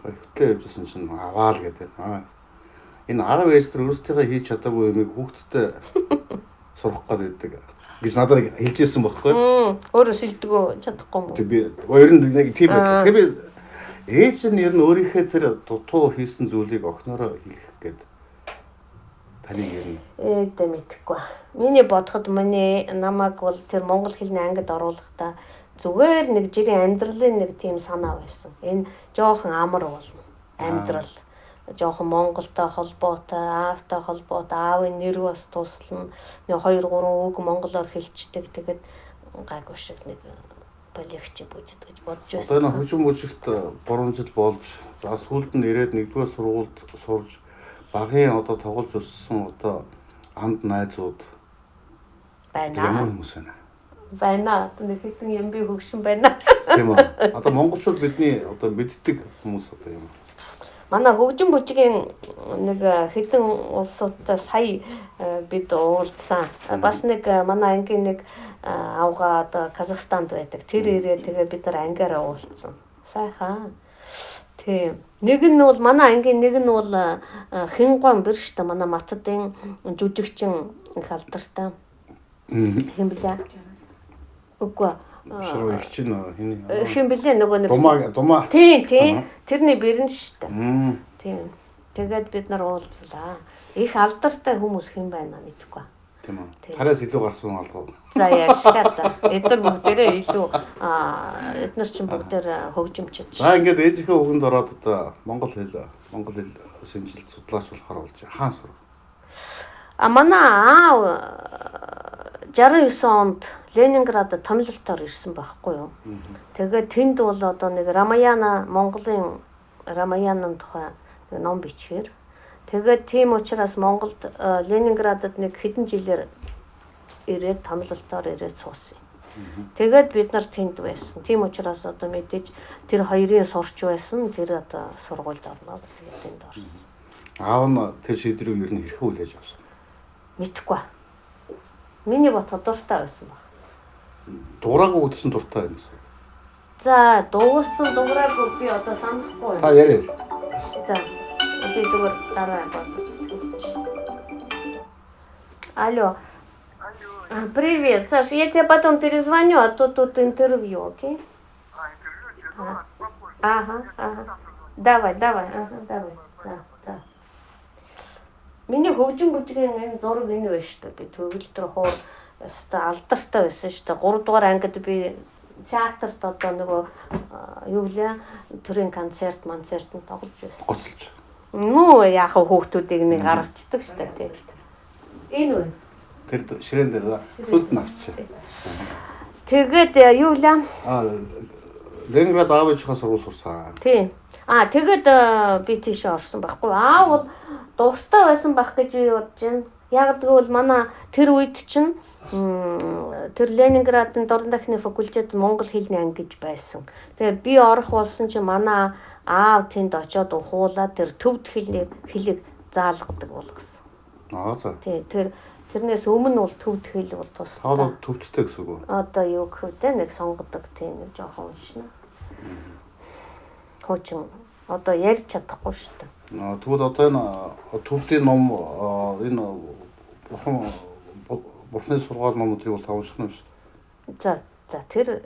Speaker 1: Хөтлөө явжсэн чинь аваал гэдэг. Энэ аав ээжтэр өөрсдийнхөө хийж чадаагүй юмыг хүүхдтэй сурах гэдэг. Гэж надад хэлжсэн байхгүй.
Speaker 2: Өөрөө сэлдэгөө чадахгүй юм уу?
Speaker 1: Тэг би ер нь нэг тийм байдаг. Тэгээ би ээж нь ер нь өөрийнхөө тэр дутуу хийсэн зүйлийг охиноороо хэлэх гэдэг. Таны ер нь
Speaker 2: Эдэ мэдэхгүй. Миний бодоход намайг бол тэр монгол хэлний ангид оруулахдаа зүгээр нэг жирийн амьдралын нэг тийм санаа байсан. Энэ жоохон амар болно. Амьдрал жоохон Монголтой холбоотой, аавтай холбоотой, аавын нэр бас туслана. Нэг 2 3 үг монголоор хэлцдэг. Тэгээд гайгүй шиг нэг полигч бүжид гэж бодож байсан.
Speaker 1: Одоо энэ хүчин бүжигт 3 жил болж, за сүүлд нь ирээд 1-р сургуульд сурж, багын одоо тоглож өссөн одоо анд найзууд
Speaker 2: байна.
Speaker 1: Ямар хүмүүс байна?
Speaker 2: Байна. Нэг хэдэн юм би хөгшин байна.
Speaker 1: Тийм үү. Одоо монголчууд бидний одоо мэддэг хүмүүс одоо юм.
Speaker 2: Манай хөгжин бүжгийн нэг хэдэн улсуудтай сая бид уулзсан. Бас нэг манай ангийн нэг авгаа одоо Казахстанд байдаг. Тэр ирээ тэгээ бид нар ангиараа уулзсан. Сайхан. Тийм. Нэг нь бол манай ангийн нэг нь бол Хингон бэр штэ манай Матадын жүжигчин их алдартай. Хэм блэ? Үгүй.
Speaker 1: Ширээ чинь хин
Speaker 2: хэм блэ нөгөө нэг
Speaker 1: Думаа.
Speaker 2: Тийм. Тэрний бэрэн штэ. Тийм. Тэгээд бид нар уулзлаа. Их алдартай хүмүүс хэм байна мэдхгүй.
Speaker 1: Тийм үү. Тараас илүү гарсан алгав.
Speaker 2: За яашгаад эдгээр бүгдээрээ илүү эдгээр чинь бүгдээр хөгжимчж.
Speaker 1: За ингээд ээжийнхээ үгэнд ороод одоо монгол хэл шинжилж судлаач болохоор болж хаан сурах.
Speaker 2: Манай аав 69 онд Ленинградад томилолтоор ирсэн байхгүй юу. Тэгээд тэнд бол одоо нэг Рамаяна Монголын Рамаянын тухай нэг ном бичгээр. Тэгээд тийм учраас Монголд Ленинградад нэг хэдэн жилээр ирээд томилолтоор ирээд суусан. Тэгээд бид нар тэнд байсан. Тийм учраас одоо мэдээж тэр хоёрын сурч байсан. Тэр одоо сургуульд орноо тэгээд тэнд орсон.
Speaker 1: Аав нь тэр шийдрийг ер нь хэрхэн хүлээж авсан?
Speaker 2: Мэдхгүй. Миний бот дуртай байсан баг.
Speaker 1: Дуураагүй үтсэн дуртай юм гэсэн.
Speaker 2: За, дуурсан дуураагүй би одоо санахгүй.
Speaker 1: Та яриа.
Speaker 2: За, би зүгээр дараа бод. Алло. Привет, Саш, я тебе потом перезвоню, а то тут интервью, окей? Интервью? Ага. Давай. Да. Миний хөгжин бүжгийн энэ зураг энэ байна шүү дээ. Би төгөлдөр хуур өстой алдартай байсан шүү дээ. 3 дугаар ангид би театрт одоо нөгөө юу лээ төрийн концерт тоглож байсан.
Speaker 1: Гоцолж.
Speaker 2: Нүү яах вэ хүүхдүүдийг нэг гаргацдаг шүү дээ. Энэ үү?
Speaker 1: Тэр ширээн дээр сүлд навч.
Speaker 2: Тэгээд юу лээ?
Speaker 1: Ленинград аавынхаа сургууль сурсан.
Speaker 2: Тийм. Тэгээд би тийш орсон байхгүй. Бол дуртай байсан байх гэж би бодож байна. Яг тэгвэл манай тэр үед чинь тэр Ленинградын дорн дахны факультет Монгол хэлний анги гэж байсан. Тэгээ би орох болсон чинь манай аав тэнд очиод ухуулаад тэр төвд хэлийг заалгадаг болгосон.
Speaker 1: За.
Speaker 2: Тий, тэрнээс өмнө бол төвд хэл бол тустай.
Speaker 1: Аа төвдтэй гэсэн үг.
Speaker 2: Одоо юу гэвэл нэг сонгодог тийм нэг жоохон уншина. Хуучин одоо ярьж чадахгүй шүү дээ.
Speaker 1: Тэгвэл одоо энэ төвдийн ном энэ бурхны сургаал номуудыг бол тавших юм шүү.
Speaker 2: За тэр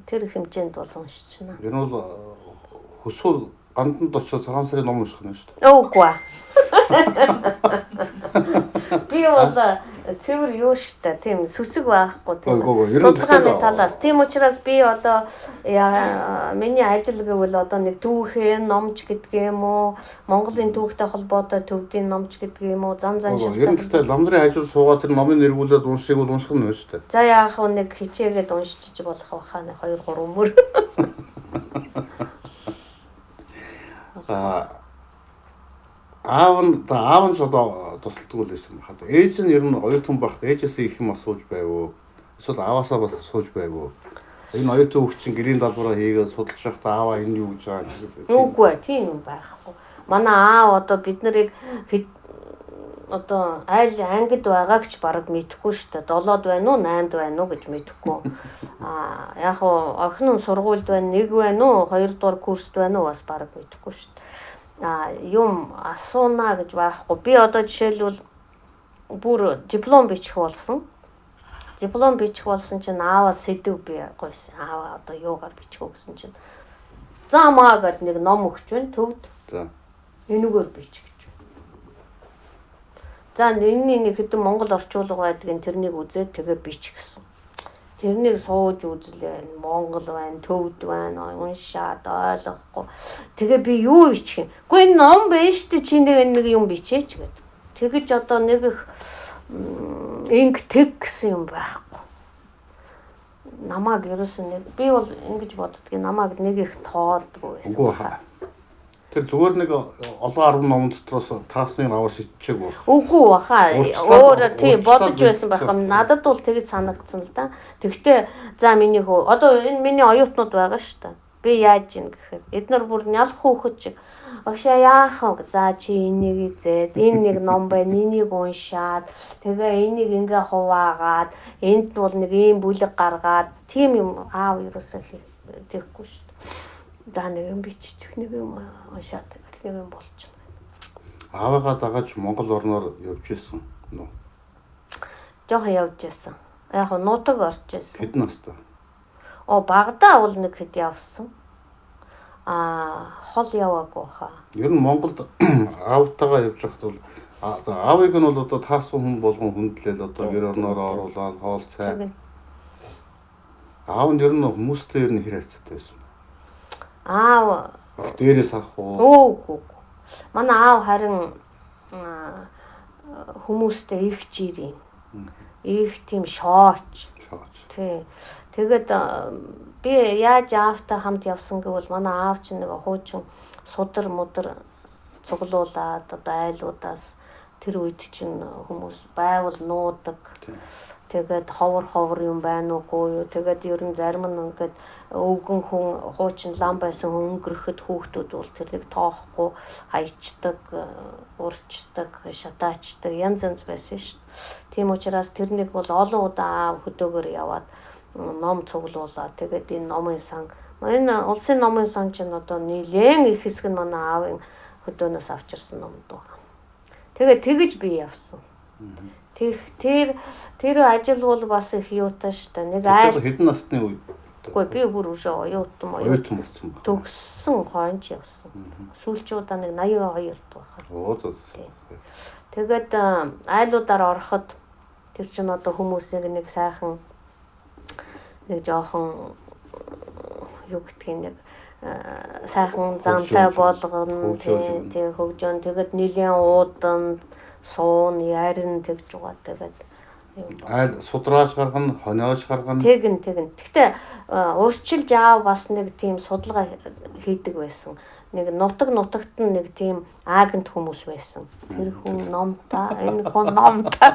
Speaker 2: хэмжээнд бол уншчихна.
Speaker 1: Энэ бол хүсвэл ганданд очиж цагаан сарын ном унших нь шүү дээ.
Speaker 2: Үгүй ээ. Би бол цэвэр юу штэ тийм сүсэг байхгүй тийм судалгааны талаас тийм учраас би одоо миний ажил гэвэл одоо нэг түүхээ номч гэдэг юм уу Монголын түүхтэй холбоотой төвдийн номч гэдэг юм уу зам шилдэг.
Speaker 1: Ер нь гэхдээ ламдрын хажууд суугаад тэр номыг нэргүүлээд уншиг бол унших нь байна штэ.
Speaker 2: За яах вэ нэг хичээгээд уншиж болох баха 2 3 мөр.
Speaker 1: Аав нь ч одоо тусалдаг байсан баха. Ээж нь ер нь оюутан багт ээжээсээ их юм асууж байв уу? Эсвэл ааваасаа бас асууж байв уу? Энэ оюутан хөгч чинь гэрийн даалгавраа хийгээд судалж байхдаа ааваа энэ юу гэж байгаа юм.
Speaker 2: Үгүй тийм юм байхгүй. Манай аав одоо бид нарыг одоо айл ангид байгааг ч бараг мэдэхгүй шүү дээ. 7-д байна уу, 8-д байна уу гэж мэдэхгүй. Яг хоо охин нь сургуульд байна, 1 байна уу, 2 дугаар курст байна уу бас бараг мэдэхгүй шүү дээ. Юм асууна гэж байхгүй. Би одоо жишээлбэл бүр диплом бичих болсон. Диплом бичих болсон чинь ааваа сэдв би гойсон. Ааваа одоо юугаар бичих вэ гэсэн чинь. За маа гэд нэг ном өгч байна төвд.
Speaker 1: За.
Speaker 2: Энүүгээр бичих гэж. За энэний нэг хэдэн монгол орчуулга байдгийг тэрнийг үзээд тэгээ бичих гэсэн. Тэрнийг сууж үзлээ. Монгол байна, төвд байна, уншаад ойлгохгүй. Тэгээ би юу бичих юм? Гэхдээ энэ ном байж тээ чи нэг юм бичээч гэд. Тэгэж одоо нэг их инг тэг гэсэн юм байхгүй. Намааг ерөөсөн нэг би бол ингэж боддгийг намааг нэг их тоолдгүй байсан.
Speaker 1: Үгүй хаа. Тэр зүгээр нэг олон 10 ном дотроос таасныг аваад шийдчихээг байх.
Speaker 2: Үгүй баха. Өөр тий бодож байсан байх юм. Надад бол тэгэж санагдсан л да. Тэгвэл за миний хөө одоо энэ миний оюутнууд байгаа шүү дээ. Би яаж ийн гэхээр эднэр бүр нялх хөөхөж чиг. Агшаа яах вэ? За чи энийг зээд энэ нэг ном байна. Энийг уншаад тэгээ энийг ингээ хуваагаад энд бол нэг ийм бүлэг гаргаад тийм юм аав ерөөсөө хийхгүй шүү дээ. Да нэг юм бичих нэг юм уншаад нэг юм болчихно.
Speaker 1: Аавыгаа дагаж Монгол орноор явж исэн нөө.
Speaker 2: Жохон явж исэн. Яг нь нутаг орж исэн.
Speaker 1: Хэдэн настай?
Speaker 2: Багадаа бол нэг хэд явсан. Хол яваагүй хаа.
Speaker 1: Ер нь Монголд аавтайгаа явж байхад бол аавыг нь бол одоо таасан хүн болгон хүндлээл одоо гэр орноороо оруулаад хоол цай. Аав нь ер нь хүмүүстэй ер нь хэр харьцаатай байсан. Аав дээрээс авах уу?
Speaker 2: Үгүй. Манай аав харин хүмүүстэй их жирийн. Их тийм шооч. Тий. Тэгээд би яаж аавтай хамт явсан гэвэл манай аав чинь нэг хуучин судар мудар цуглуулад одоо айлуудаас тэр үед чинь хүмүүс байвал нуудаг. Тэгээд ховор юм байна уугүй юу. Тэгээд ер нь зарим нь ингээд өвгөн хүн хуучин лам байсан хүн өнгөрөхөд хүүхдүүд бол тэрийг тоохгүй хаячдаг, урчдаг, шатаачдаг янз байсан шүү дээ. Тийм учраас тэрнийг бол олон удаа аав хөдөөгөр яваад ном цуглуулаад тэгээд энэ номын сан энэ улсын номын сан чинь одоо нэлээд их хэсэг нь манай аавын хөдөөнөөс авчирсан номд байгаа. Тэгээд тэгж би явсан. Тэр ажил бол бас их юутай шүү дээ. Нэг
Speaker 1: айл хэдэн насны үед?
Speaker 2: Үгүй би бүр өшөө оюутан
Speaker 1: болсон байна.
Speaker 2: Төгссөн хойно явсан. Сүүлчүүдээ нэг 82-д байхад. Тэгээд айлуудаар ороход тэр чинь одоо хүмүүсийг нэг сайхан нэг жоохон юу гэдгийг нэг сайхан замтай болгоно тий хөгжөөн тэгээд нилийн уудан суун ярин тэгж байгаа тэгээд
Speaker 1: айл судрааж гаргана хониож гаргана
Speaker 2: тэгэн гэхдээ урьдчилж аав бас нэг тийм судалгаа хийдэг байсан нэг нутагт нь нэг тийм агент хүмүүс байсан тэр хүн номтой энэ хүн номтой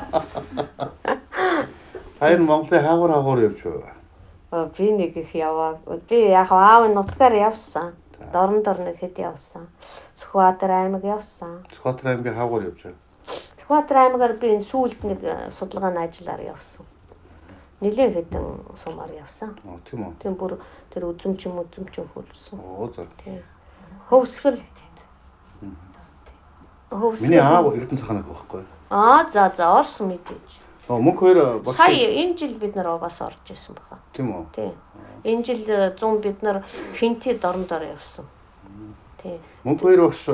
Speaker 1: хайр Монголын хаагур явж байгаа
Speaker 2: би нэг их яваа би яг аав нутгаар явсан дорн нэг хэд явсан Сүхбаатар аймаг явсан
Speaker 1: Сүхбаатар аймгийн хаагур явж байгаа
Speaker 2: Сүхбаатар аймагаар би сүүлд нэг судалгааны ажиллаар явсан. Нилийн хэдэн сумаар явсан.
Speaker 1: Тийм үү.
Speaker 2: Тийм бүр тэр үзэмч хөлсөн.
Speaker 1: За.
Speaker 2: Тийм. Хөвсгөл.
Speaker 1: Миний аав Эрдэнэ саханах байхгүй.
Speaker 2: За орсон мэдээж.
Speaker 1: Мөнх хоёр багш.
Speaker 2: Сая энэ жил бид нар бас орж исэн баха.
Speaker 1: Тийм үү?
Speaker 2: Тийм. Энэ жил 100 бид нар хинти дорндоор явсан. Тийм.
Speaker 1: Мөнх хоёр багш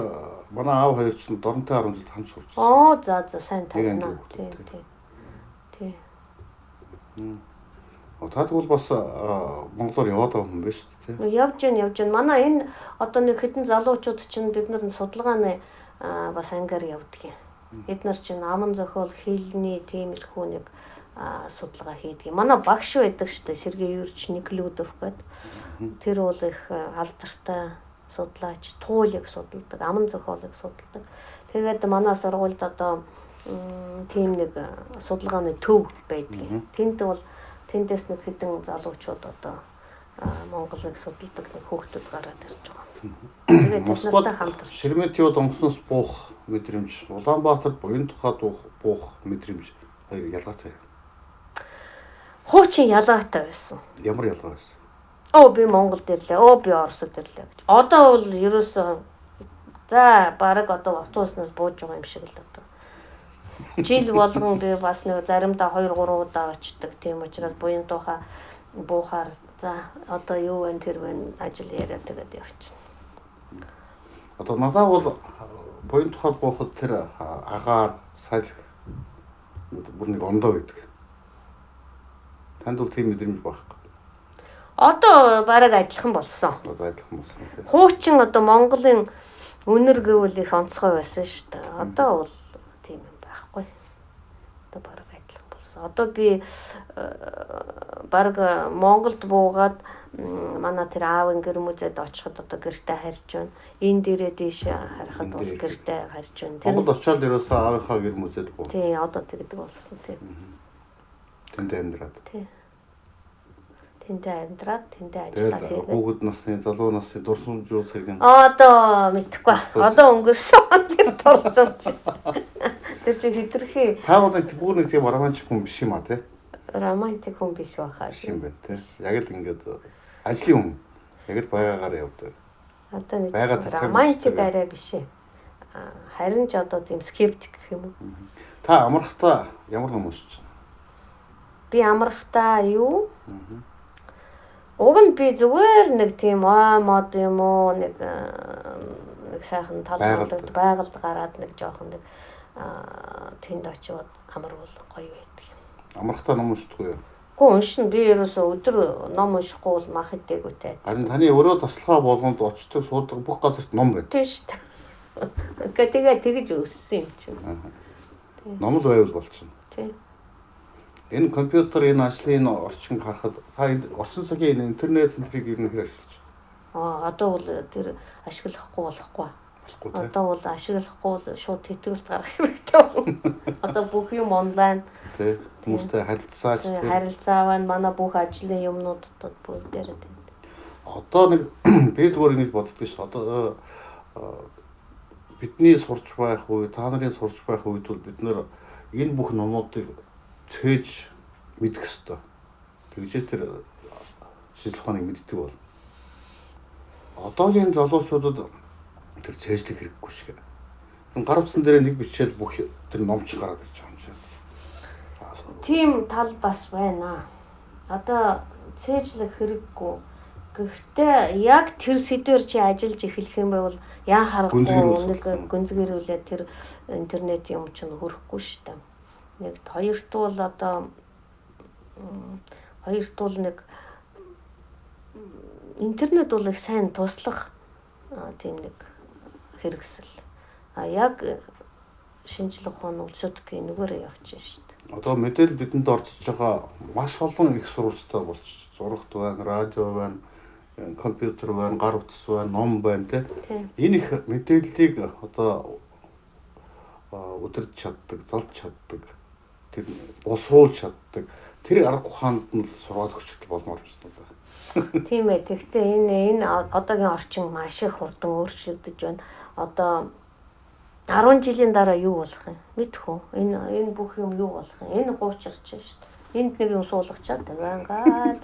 Speaker 1: манай аав хоёр ч дорнтой 10 жил хамт сурч.
Speaker 2: За сайн таньна. Тийм.
Speaker 1: Та тэгвэл бас Монголоор яваад байгаа хүн биш үү?
Speaker 2: Явж гэн. Манай энэ одоо нэг хэдэн залуучууд чинь бид нар судалгааны бас ангиар явдаг юм. Бид нар чинь аман зохиол хэлний тиймэрхүү нэг судалгаа хийдэг. Манай багш байдаг штэ Сергей Юрьевич Никлюдов гэдэг. Тэр бол их алдартай судлаач, туулийг судалдаг, аман зохиолыг судалдаг. Тэгээд манай сургуульд одоо тийм нэг судалгааны төв байдаг. Тэндээс нэг хэдэн залуучууд одоо Монголыг судалдаг нэг хүүхдүүд гараад ирж байгаа. Тэгээд тэднэртэй хамтарч
Speaker 1: Шереметьевод онгоцноос буух мэдрэмж, Улаанбаатарт буян тухайд буух мэдрэмж хоёр ялгаатай.
Speaker 2: Хуучин ялгаатай байсан.
Speaker 1: Ямар ялгаа байсан?
Speaker 2: Би Монголд ирлээ. Би Оросд ирлээ гэж. Одоо бол ерөөсөө за баг одоо автобуснаас бууж байгаа юм шиг л одоо. Жил болгон би бас нэг заримдаа 2-3 удаа очдог. Тийм учраас буян тухай буухаар за одоо юу вэ тэр вэ ажил яриад тэгээд явчихна.
Speaker 1: Одоо надад бол буян тухай буухад тэр агаар салхи бүр нэг ондоо байдаг. Танд бол тийм мэдрэмж байхгүй.
Speaker 2: Одоо бараг адилхан болсон. Хуучин одоо Монголын үнэр гэвэл их онцгой байсан шүү дээ. Одоо бол тийм юм байхгүй. Одоо бараг адилхан болсон. Одоо би бараг Монголд буугаад манай тэр аавын гэр мүзэд очиход одоо гэртээ харж байна. Энэ дээрээ тийш харахад бол гэртээ харж байна.
Speaker 1: Монголд очиод ерөөсөө аавынхаа гэр мүзэд буу.
Speaker 2: Тий, одоо тэгдэг болсон тийм.
Speaker 1: Тэнд амьдраад.
Speaker 2: Тий. Тэндээ амьдраад тэндээ ажиллаа хийгээд.
Speaker 1: Хүүхэд насны, залуу насны дурсамжуудыг нь
Speaker 2: одоо мэдэхгүй. Одоо өнгөрсөн тэр дурсамж. Тэр чи хитрхи.
Speaker 1: Та бол бүр нэг тийм романтик хүн биш юм а тий?
Speaker 2: Романтик хүн биш байхаа.
Speaker 1: Тийм байна тий. Яг л ингээд ажлын хүн. Яг л байгаагаар явдаг.
Speaker 2: Одоо нэг романтик арай биш ээ. Харин ч одоо тийм скептик гэх юм уу?
Speaker 1: Та амрахтаа ямар хүмүүс ч?
Speaker 2: Би амрахтаа юу? Уг нь би зүгээр нэг тийм мод юм уу нэг сайхан талбарт байгальд гараад нэг жоохон нэг тэнд очиод амарвал гоё байдаг юм.
Speaker 1: Амрахтаа ном уншдаггүй юу?
Speaker 2: Гүн уншин би ерөөсөө өдөр ном уншихгүй бол мах идэгүйтэй.
Speaker 1: Харин таны өрөө таслахаа болгонд очдог суудаг бүх газарт ном байна.
Speaker 2: Тийм шүү дээ. Тэгээд тэгж өссөн юм чинь.
Speaker 1: Ном л байвал болчихно.
Speaker 2: Тийм.
Speaker 1: Энэ компьютер энэ ажлын орчин харахад та орчин цагийн интернет энтрийг ер нь хэр ашиглаж
Speaker 2: байна? Одоо бол тэр ашиглахгүй болохгүй. Одоо бол ашиглахгүй бол шууд тэтгэлт гаргах хэрэгтэй. Одоо бүх юм онлайн.
Speaker 1: Тэ хүмүүстэй харилцаач.
Speaker 2: Харилцаа байна. Манай бүх ажлын юмнуудад бүгд дээр байна.
Speaker 1: Одоо нэг би зүгээр ингэж боддог ш. Одоо бидний сурч байх үе, та нарын сурч байх үед бол бид нэр энэ бүх номуудыг цээж мэдэх ёстой. Тэгжээ тэр шийдэл ухааныг мэддэг бол. Одоогийн залуучуудад тэр цээжлэх хэрэггүй шиг. Гар утсан дээр нэг бичээд бүх тэр номч гараад ирж байгаа юм шиг.
Speaker 2: Тийм тал бас байна. Одоо цээжлэх хэрэггүй. Гэхдээ яг тэр сэдвэр чи ажиллаж эхлэх юм байвал яа харахгүй нэг гүнзгийрүүлээ тэр интернет юм чинь хөрөхгүй шүү дээ. Нэг хоёрт бол одоо нэг интернет бол их сайн туслах тийм нэг хэрэгсэл. Яг шинжлэх ухааны улсуудын нүгээрээ явчихна шүү дээ.
Speaker 1: Одоо мэдээлэл бидэнд орчиж байгаа маш олон их сурвалжтай болж зурагт байна, радио байна, компьютер байна, гар утас байна, ном байна тийм. Энэ их мэдээллийг одоо өдөрж чаддаг, залж чаддаг, тэр босруулж чаддаг. Тэр арга ухаанд нь сураад өгч болмоор байна.
Speaker 2: Тийм ээ. Гэхдээ энэ одоогийн орчин маш их хурдан өөрчлөгдөж байна. Одоо 10 жилийн дараа юу болох юм? Мэдэх үү? Энэ бүх юм юу болох юм? Энэ хуучирч шүү дээ. Энд нэг юм суулгачаад байгаад.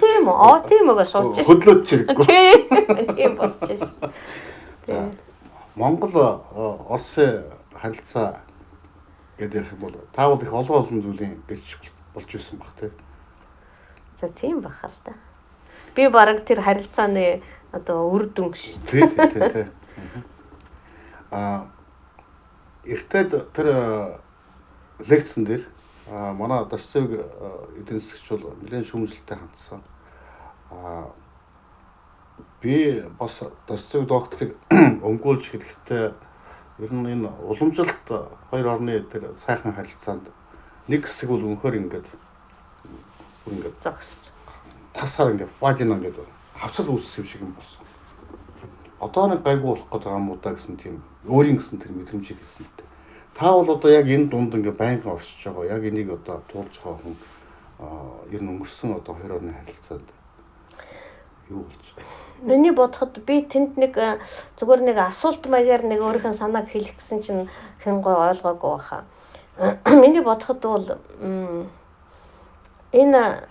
Speaker 2: Тийм үү? Тийм үгээ суулж шүү.
Speaker 1: Хөдлөөч чирэггүй.
Speaker 2: Тийм болж шүү.
Speaker 1: Тийм. Монгол Оросын харилцаа гэдэг ярих юм бол та бол их олон зүйлийн гэлж болж ирсэн баг тий.
Speaker 2: За тийм баха л да. Би бараг тэр харилцааны одоо үр дүн шүү дээ.
Speaker 1: Тий. Эртээд тэр лекцэн дээр манай Дашцэг эдийн засгч бол нэлээд шүүмжлэлтэй хандсан. Би бас Дашцэг докторыг өмгөөлж хэлэхдээ ер нь энэ уламжилт хоёр орны тэр сайхан харилцаанд нэг хэсэг бол өнөхөр ингээд
Speaker 2: зогсож.
Speaker 1: тасаар ингээд баажина ингээд хавцал үүсэх шиг юм болсон. Одоо нэг гайгүй болох гэдэг юм уу та гэсэн тийм өөрийн гэсэн тэр мэдрэмжийг хэлсэн л дээ. Та бол одоо яг энэ дунд ингээд байнга оршиж байгаа. Яг энийг одоо туулж байгаа хүн ер нь өнгөрсөн одоо хоёр орны харилцаанд юу болж байна?
Speaker 2: Миний бодоход би тэнд нэг зүгээр нэг асуулт маягаар нэг өөрийнх нь санааг хэлэх гэсэн чинь хэн гой ойлгоогүй баха. Миний бодоход бол энэ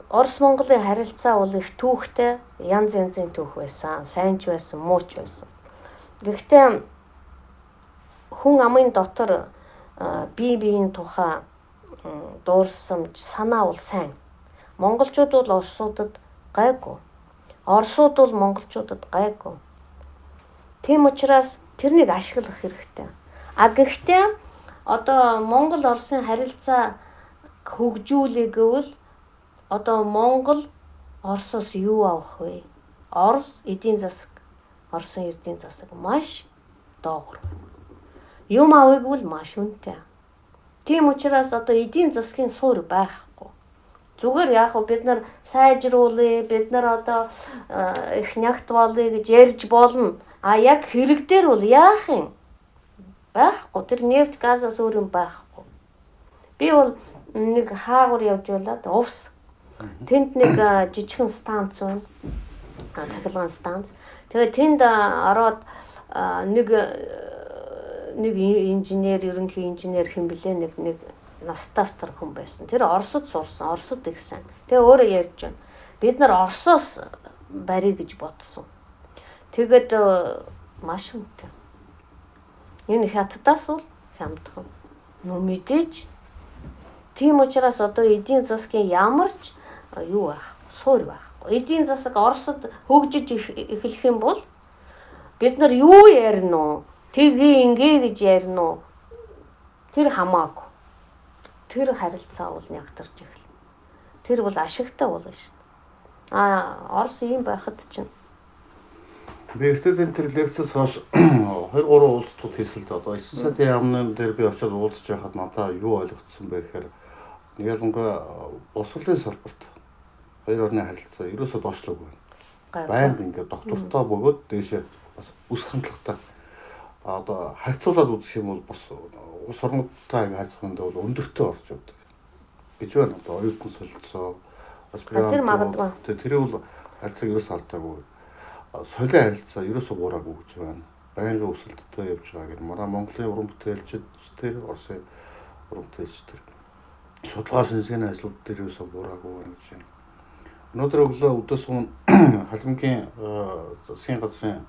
Speaker 2: Орос Монголын харилцаа бол их түүхтэй, янз янзын түүх байсан, сайн ч байсан, муу ч байсан. Гэхдээ хүн амын дотор бие биеийн тухай дуурсамж санаа бол сайн. Монголчууд бол орсуудад гайгүй. Орсууд бол монголчуудад гайгүй. Тийм учраас тэрнийг ашиглах хэрэгтэй. Гэхдээ одоо Монгол Оросын харилцаа хөгжүүлэх гэвэл одоо Монгол Оросоос юу авах вэ? Орос эдийн засаг, Оросын эдийн засаг маш доогуур. Юм авъяггүй маш үнэтэй. Тийм учраас одоо эдийн засгийн суурь байхгүй. Зүгээр яг бид нар сайжруулъя, бид нар одоо их нягт болъё гэж ярьж болно. Яг хэрэг дээр бол яах юм? Байхгүй. Тэр нефть газаас өөр юм байхгүй. Би бол нэг хаагур явж байлаа. Увс. Тэнд нэг жижигхэн станц байна. Цахилгаан станц. Тэгээд тэнд ороод нэг инженер, ерөнхий инженер хэм блэ нэг настафтар хүн байсан. Тэр Оросд сурсан, Оросд их сайн. Тэгээ өөрөө ярьж байна. Бид нар Оросоос барья гэж бодсон. Тэгээд маш үнэтэй. Энэ хятадаас бол хямдхан. Нөө мэдээж. Тийм учраас одоо эдийн засгийн ямарч юу байх? Суурь байх. Эдийн засаг Оросд хөгжиж эхлэх юм бол бид нар юу ярина уу? Тэгээ ингээ гэж ярина уу? Тэр хамаагүй. Тэр харилцаа бол нягтарч эхэлнэ. Тэр бол ашигтай болно шүү дээ. Орос ийм байхад чинь
Speaker 1: би эртээ тэр лекцээс хойш 2-3 уулзтууд хийсэн л да. Одоо 9 сарын яамны дээр би очиод уулзж байхад надаа юу ойлгогдсон бэ гэхээр нэг ялангуяа босрлын салбарт хоёр орны харилцаа ерөөсөө доошлог байна. Байнга ингээд доктортой бөгөөд дээшээ бас үс хандлагатай одоо харьцуулаад үзэх юм бол бас улс орнуудтай харьцахын тулд өндөртөө орж явдаг гэж байна. Одоо оюутан солилцоо бас
Speaker 2: тэр магадгүй.
Speaker 1: Тэр бол харилцааг ерөөсөө алдаагүй. Соёлын харилцаа ерөөсөө буураагүй гэж байна. Байнгын өсөлттэй явж байгаа гэх манай Монголын уран бүтээлчид тэр Оросын уран бүтээлчид судалгаа шинжилгээний ажлууд дээр ерөөсөө буураагүй байна гэж байна. Өнөөдөр өглөө өдөөс өмнө халимгийн засгийн газрын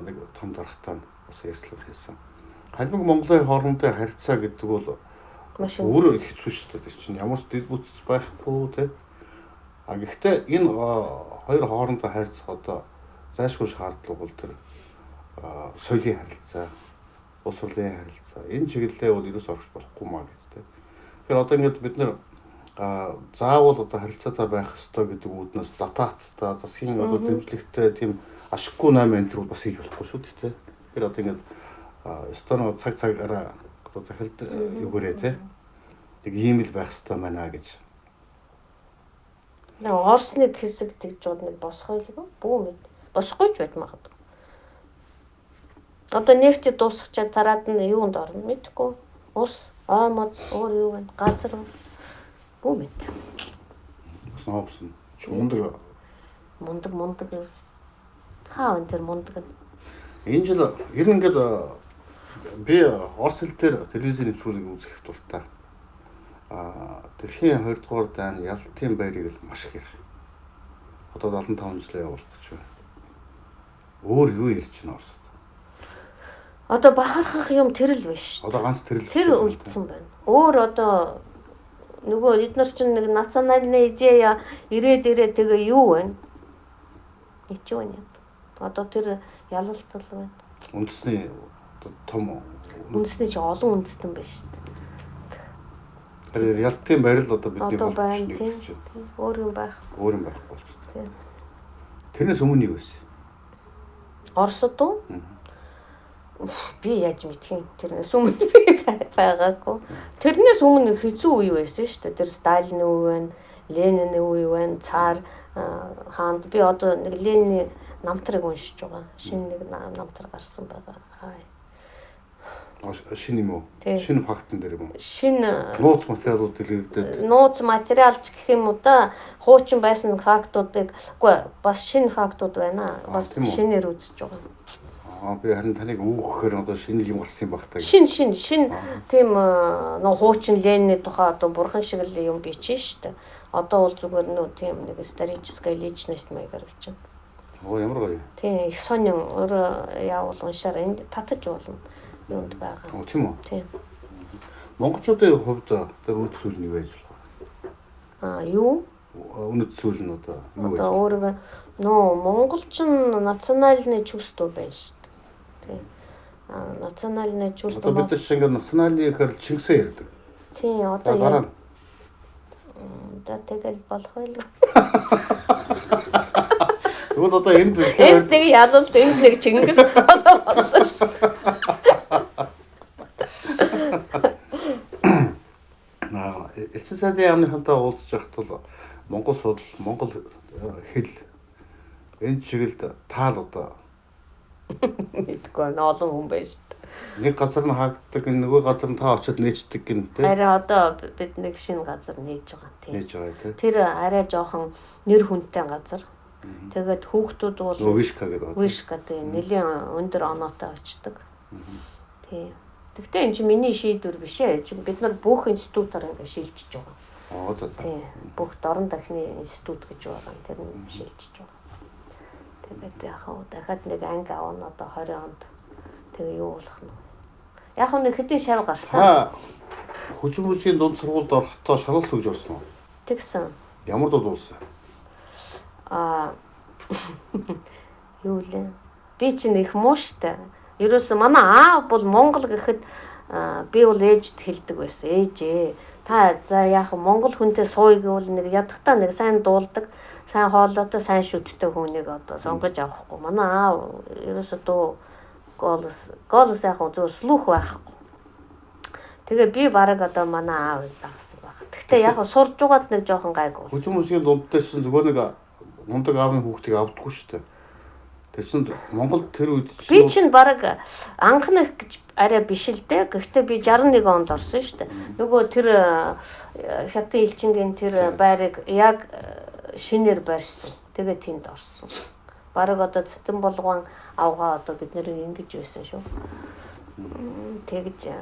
Speaker 1: нэг том дарагтай бас ярьцлага хийсэн. Халимг Монголын хоорондын харилцаа гэдэг бол өөрөө хэцүү шүү дээ. Тэр чинь ямар ч дэд бүтц байхгүй те. Гэхдээ энэ хоёр хоорондоо харьцах одоо зайлшгүй шаардлага бол тэр соёлын харилцаа, улс хурлын харилцаа. Энэ чиглэлээ бол ерөөс орж болохгүй маа гэж те. Тэгэхээр одоо ингээд бид нэр заавал одоо харилцаатай байх ёстой гэдэг үүднээс дотаацтай засгийн одоо дэмжлэгтэй тийм ашиггүй 8 энтер бол бас хийж болохгүй шүү дээ. Тэгэхээр одоо ингээд стоноо цагаараа одоо захирал югээрээ те. Нэг ийм л байх ёстой байна гэж.
Speaker 2: Нэг Оросны хэсэг тэгж бод нэг босхой л бүү мэд. Босхгүй ч байд магадгүй. Одоо нефть дуусчихад тараад нь юунд орно мэдэхгүй. Ус, аймад, өөр юу вэ? Газар бүү мэд.
Speaker 1: Сноопсон. Мундаг.
Speaker 2: Хаа энэ тэр мундаг.
Speaker 1: Энэ жил ер нь ингээд би Орос хэл дээр телевизийн нэвтрүүлгийг үзэх дуртай. Дэлхийн 2 дугаар дайны ялалтын байрыг л маш их ярих. Одоо 75 жил явуулах гэж байна. Өөр юу ярьж байна Оросд?
Speaker 2: Одоо бахархах юм тэр л биш.
Speaker 1: Одоо ганц тэр л.
Speaker 2: Тэр үлдсэн байна. Өөр одоо нөгөө эдгээр чинь нэг национальны идея ирээд тэгээ юу вэ? Ичүү байна. Одоо тэр ялалтал байна.
Speaker 1: Үндэсний том
Speaker 2: үндэсний чи олон үндэстэн байна шүү дээ.
Speaker 1: Тэгэхээр ялтын барил одоо бидний
Speaker 2: одоо байна тийм. Өөр юм байх.
Speaker 1: Өөр юм байхгүй болчихсон.
Speaker 2: Тийм.
Speaker 1: Тэрнээс өмнө юу байсан?
Speaker 2: Оросд уу? Би яаж мэдхийн тэрнээс өмнө би байгаагүй. Тэрнээс өмнө хэцүү үе байсан шүү дээ. Тэр Сталины үе байна, Ленины үе байна, цаар хаанд би одоо нэг Ленины намтрыг уншиж байгаа. Шинэ нэг намтар гарсан байгаа.
Speaker 1: Шинэ юм уу? Шинэ фактн дээр юм уу?
Speaker 2: Шинэ
Speaker 1: нууц материалууд дэлгэгдээд.
Speaker 2: Нууц материалч гэх юм уу да хуучин байсан фактуудыг үгүй бас шинэ фактууд байна. Бас шинээр үзэж байгаа.
Speaker 1: Би харин таныг үүхэхээр одоо шинэ юм гарсан юм баг таа.
Speaker 2: Шинэ тийм нөө хуучин Ленины тухай одоо бурхан шиг л юм бичсэн шүү дээ. Одоо бол зүгээр нөө тийм нэг историческая личность маягаар бичсэн.
Speaker 1: Оо ямар гоё.
Speaker 2: Тийм их сонин өөрөө яавал уншаар энд татаж болно. Юунд байгаа.
Speaker 1: Оо тийм үү?
Speaker 2: Тийм.
Speaker 1: Монголчуудын хувьд тэр үнэт зүйл нь юу байж болох вэ?
Speaker 2: Юу?
Speaker 1: Үнэт зүйл нь одоо юу байж?
Speaker 2: Одоо өөрөө нөө монголчин национальный чувство байна шүү дээ. Тийм. Национальный чувство.
Speaker 1: Одоо бид чинь ингээд национальны гэхэр Чингисээ ярьдаг.
Speaker 2: Тийм одоо яа. Тэгэл болох байлаа.
Speaker 1: Тэгвэл одоо энд
Speaker 2: нэг ялалт энд нэг Чингис одоо боллоо шүү.
Speaker 1: Элчин сайдын яамныхантай уулзж байхад бол Монгол судал, Монгол хэл энэ чиглэлд таал одоо
Speaker 2: мэдгүй олон хүн байна шүү дээ.
Speaker 1: Нэг газар нь хаагддаг, нөгөө газар нь та очиод нээждэг гин тэ.
Speaker 2: Арай одоо бид нэг шинэ газар нээж байгаа тийм.
Speaker 1: Нээж байгаа тийм.
Speaker 2: Тэр арай жоохон нэр хүнтэй газар. Тэгээд хүүхдүүд бол
Speaker 1: Вишка гэдэг.
Speaker 2: Вишка тийм нэлийн өндөр оноотой очдог. Тийм. Тэгвэл энэ чинь миний шийдвэр биш ээ. Бид нар бүх институтаар ингэ шилжиж байгаа.
Speaker 1: Аа за.
Speaker 2: Тийм. Бүх дорн дахны институт гэж байгаа. Тэр нь шилжиж байгаа. Тэгээд яхаа дахиад нэг анги авна одоо 20 онд. Тэгээ юу болох нь. Яг нэг хэдийн шав гарсан.
Speaker 1: Хүчмүжийн дунд сургуульд орохдоо шалгалт өгж орсон уу?
Speaker 2: Тэгсэн.
Speaker 1: Ямар дуу дуулсан?
Speaker 2: Юу лээ. Би чинь их муу штэ. Ерөөсө манай аав бол Монгол гэхэд би бол ээжд хэлдэг байсан. Ээжээ. Та за яах Монгол хүнтэй сууя гэвэл нэг ядахтаа нэг сайн дуулдаг, сайн хоолойтой, сайн шүттэй хүнийг одоо сонгож авахгүй. Манай аав ерөөсө дуу голос яах вэ зөв слух байхгүй. Тэгээ би бараг одоо манай аавыг дагсан баг. Гэхдээ яг сурж угаад нэг жоохон гайгүй.
Speaker 1: Хүчмүжийн дундтай чинь зүгээр нэг мундаг аавын хүүхдийг авдаггүй шүү дээ. Тэр чинь Монголд тэр үед
Speaker 2: би чинь бараг анхных гэж арай биш л дээ. Гэхдээ би 61 онд орсон шүү дээ. Нөгөө тэр Хятад элчингийн тэр байрыг яг шинээр барьсан. Тэгээ тэнд орсон. Бараг одоо цэтэн болгон авгаа одоо бид нэр ингэж байсан шүү. Тэгж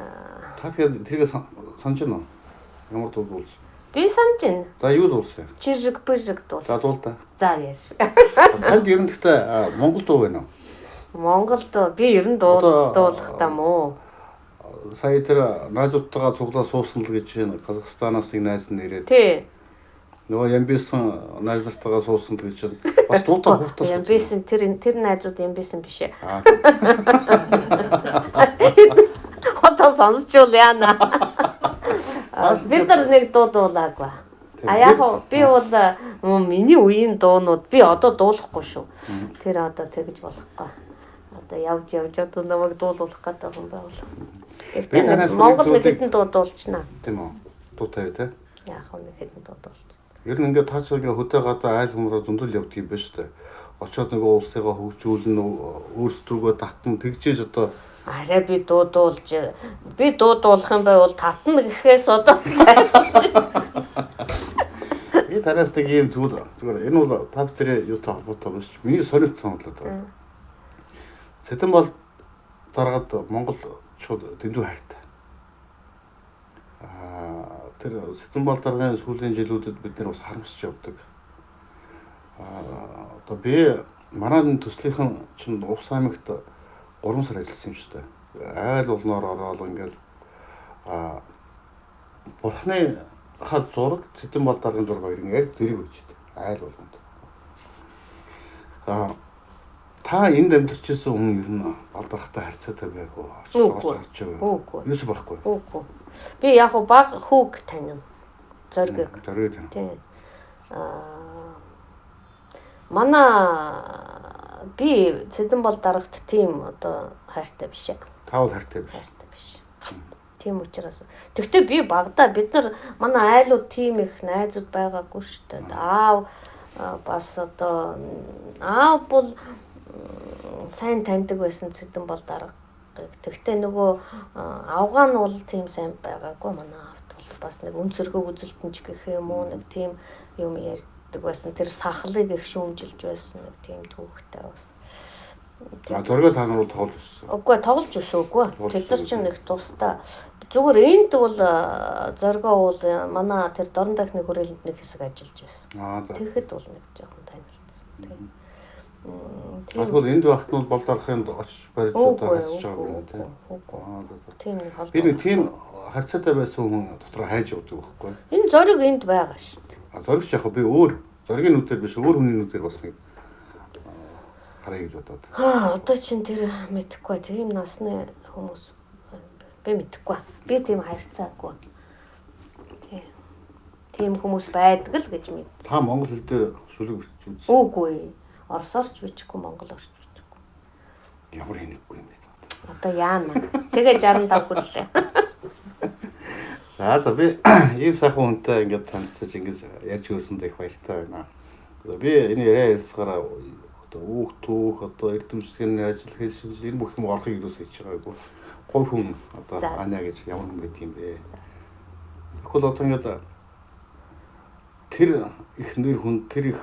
Speaker 1: та тэгээд тэрийг санаж байна уу? Ямар дуу дуулсан?
Speaker 2: Би санаж байна.
Speaker 1: За юу дуулсан?
Speaker 2: Чижиг бижиг дуулсан.
Speaker 1: За дуул та.
Speaker 2: За яаш.
Speaker 1: Танд ер нь гэхдээ Монгол дуу байна уу?
Speaker 2: Монгол дуу би ер нь дуулах таа мó.
Speaker 1: Сая тэр найзуудтайгаа цуглаа суусан л гэж Казахстанаас нэг найз нь ирээд.
Speaker 2: Тий.
Speaker 1: Нөгөө Ямбисэн найзтайгаа суусан л гэж бас дуутай хуутаас.
Speaker 2: Ямбисэн тэр найзууд Ямбисэн биш ээ. Одоо сонсчул яана. Бид нар нэг дуу дуулаагүй. Яг би бол миний үеийн дуунууд би одоо дуулахгүй шүү. Тэр одоо тэгж болохгүй. Одоо явж одоо намайг дуулуулах гэдэг юм байвал. Тэгэхээр Монгол нэг хэдэн дуу дуулчихна.
Speaker 1: Тийм үү? Дуутай тий.
Speaker 2: Яг нэг хэдэн дуу дуулчих.
Speaker 1: Ер нь ингээд таач ингээ хөдөө гадаа айл humроо зөндөл явдаг юм байна шүү дээ. Очоод нөгөө улсыгаа хөгжүүлнэ, өөрсдөө татна тэгжээж одоо
Speaker 2: арай би дуу дуулж би дуу дуулах юм байвал татна гэхээс одоо зайлшгүй.
Speaker 1: Би танаас нэг юм зүгээр энэ бол та бүхэн юутай холбоотой биш. Миний сонирхсан бол одоо. Сэтэн бол дараад Монгол шууд дэндүү хайртай. Тэр Сэтэн бол дараагийн сүүлийн жилүүдэд бид нэр бас харамсч явдаг. Одоо би манай төслийнхэн чинь Увс аймагт 3 сар ажилласан юм шүү дээ. айл болноор ороод ингээл бурхны хад зураг Цэдэн бол даргын зураг хоёр ингээд зэрэг үжид айл болгонд. Та энд амьдарчсэн хүн ер нь балдархтай харьцаатай байгуу харж байгаа.
Speaker 2: Үгүй.
Speaker 1: Юус байхгүй.
Speaker 2: Үгүй. Би яг баг хүүг танив. Зориг. Тийм. Манай би Цэдэн бол дарагт тийм одоо хайртай биш.
Speaker 1: Таавал хайртай биш.
Speaker 2: Хайртай биш. Тийм учраас. Тэгвэл би багада бид нар манай айлууд тийм их найзууд байгаагүй шүү дээ. Аав бас одоо аав бол сайн таньдаг байсан Цэдэн бол дарга. Тэгвэл нөгөө авгаа нь бол тийм сайн байгаагүй манай аавд бол бас нэг өнцөргөө үзэлтэнч гэх юм уу нэг тийм юм ярьдаг байсан. Тэр сахлыг их шүүмжилж байсан нэг тийм түүхтэй бас.
Speaker 1: Зургийг та нар тоглож өссөн.
Speaker 2: Үгүй тоглож өсөөгүй. Тэд нар чинь нэг тустай. Зүгээр энд бол зоргоо бол манай тэр дорн дахны хүрээлэнд нэг хэсэг ажиллаж байсан. Тэгэхэд бол нэг жоохон танилцсан.
Speaker 1: Тэгвэл энд багт нь бол дарахын очиж барьж удаа хасж байгаа юм тийм. Би нэг тийм харьцаатай байсан хүн дотор хайж явдаг байхгүй.
Speaker 2: Энэ зориг энд байгаа шүү дээ.
Speaker 1: Зоригч яг би өөр зоригийн нүдээр биш өөр хүний нүдээр бас нэг хараа гэж бодоод.
Speaker 2: Одоо чинь тэр мэдхгүй тийм насны хүмүүс би мэдхгүй. Би тийм харьцаагүй. Тийм хүмүүс байдаг л гэж мэд.
Speaker 1: Та монгол хэл дээр шүлэг бичиж үзсэн.
Speaker 2: Үгүй. Оросорч бичихгүй, монгол орч бичихгүй.
Speaker 1: Ямар хэнэггүй юм бэ?
Speaker 2: Одоо яана. Тэгээ 65 хүрлээ.
Speaker 1: За би ийм сайхан хүнтэй ингээд танилцаж ингэж ярьж өгсөндөө их баяртай байна. Би энэ яриа ярьсараа одоо үүх түүх одоо эрдэмтдийн ажил хийсэн энэ бүх юм орохыг юус хийж байгаагүй. Гой хүн одоо анаа гэж ямар хүн байт юм бэ? Тэгэхгүй одоо ингээд тэр их нэр хүн тэр их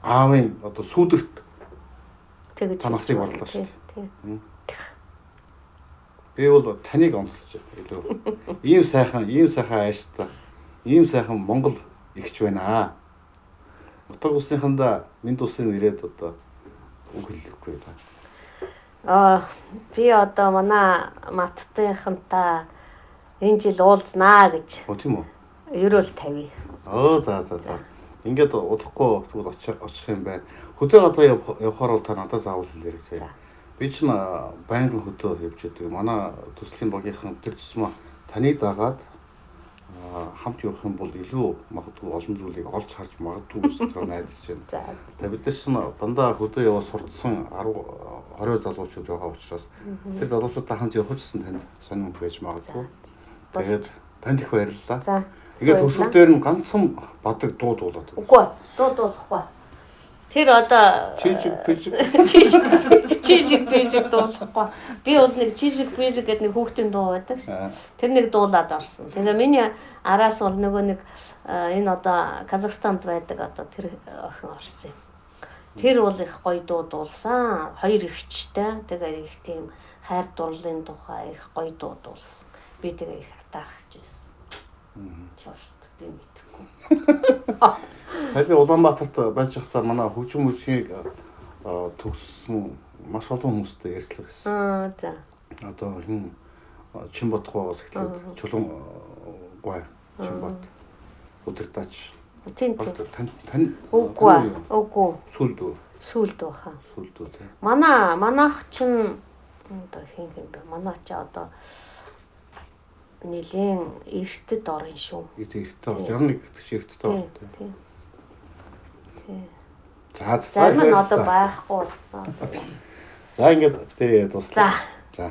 Speaker 1: аавын одоо сүудэрт
Speaker 2: тэгэж
Speaker 1: танасыг борлоо шүү дээ. Би бол таныг онцлж илүү ийм сайхан ааштай ийм сайхан Монгол ихч байна. Утга усныхандаа минь тусын ирээд одоо үг хэлэхгүй
Speaker 2: та. Би одоо манай маттынхантай энэ жил уулзнаа гэж.
Speaker 1: Тийм үү?
Speaker 2: Ерөөл 50.
Speaker 1: За. Ингээд удахгүй тэгвэл очих юм байна. Хөдөө одоо явахаар бол та надад заавал хэлээрэй. Би ч байнгын хөдөө явж байдаг. Манай төслийн багийнхан тэр тусмаа таны дагаад хамт явах юм бол илүү магадгүй олон зүйлийг олж харж магадгүй гэж тэр найдаж байна. Тэгээ бид нар чинь дандаа хөдөө яваа сурцсан 10-20 залуучууд байгаа учраас тэр залуучуудтай хамт явах гэсэн танд сонирм байж магадгүй. Тэгээд танд их баярлалаа. Ингээд төсөл дээр нь ганцхан бадаг дууд болоод.
Speaker 2: Үгүй. Дууд болохгүй. Тэр одоо
Speaker 1: чижиг пижиг
Speaker 2: дуулахгүй. Би бол нэг чижиг пижиг гэдэг нэг хүүхдийн дуу байдаг шүү. Тэр нэг дуулаад орсон. Тэгээ миний араас бол нөгөө нэг энэ одоо Казахстанд байдаг одоо тэр охин орсон юм. Тэр бол их гоё дуу дуулсан. Хоёр ихчтэй. Тэгээ их тийм хайр дурлалын тухай их гоё дуу дуулсан. Би тэгээ их атаарч байсан. Чорт би мэдхгүй.
Speaker 1: Сая Улаанбаатарт байж байхдаа манай хөгжим мужийг төгссөн маш олон хүмүүстэй ярьцлаа гэсэн.
Speaker 2: За.
Speaker 1: Одоо хин Чимбатгоос эхлээд Чулуун гой Чимбат удирдаач.
Speaker 2: Тийм.
Speaker 1: Тань
Speaker 2: Үгүй. Сүлд баха.
Speaker 1: Тийм.
Speaker 2: Манайх чинь одоо хин бэ? Манай ч одоо нэлийн эртэд орно шүү.
Speaker 1: Эртэд 61 гэж эртэд орно.
Speaker 2: Тийм.
Speaker 1: За
Speaker 2: одоо байхгүй болсон.
Speaker 1: За ингээд тэр яриад дуслаа. За.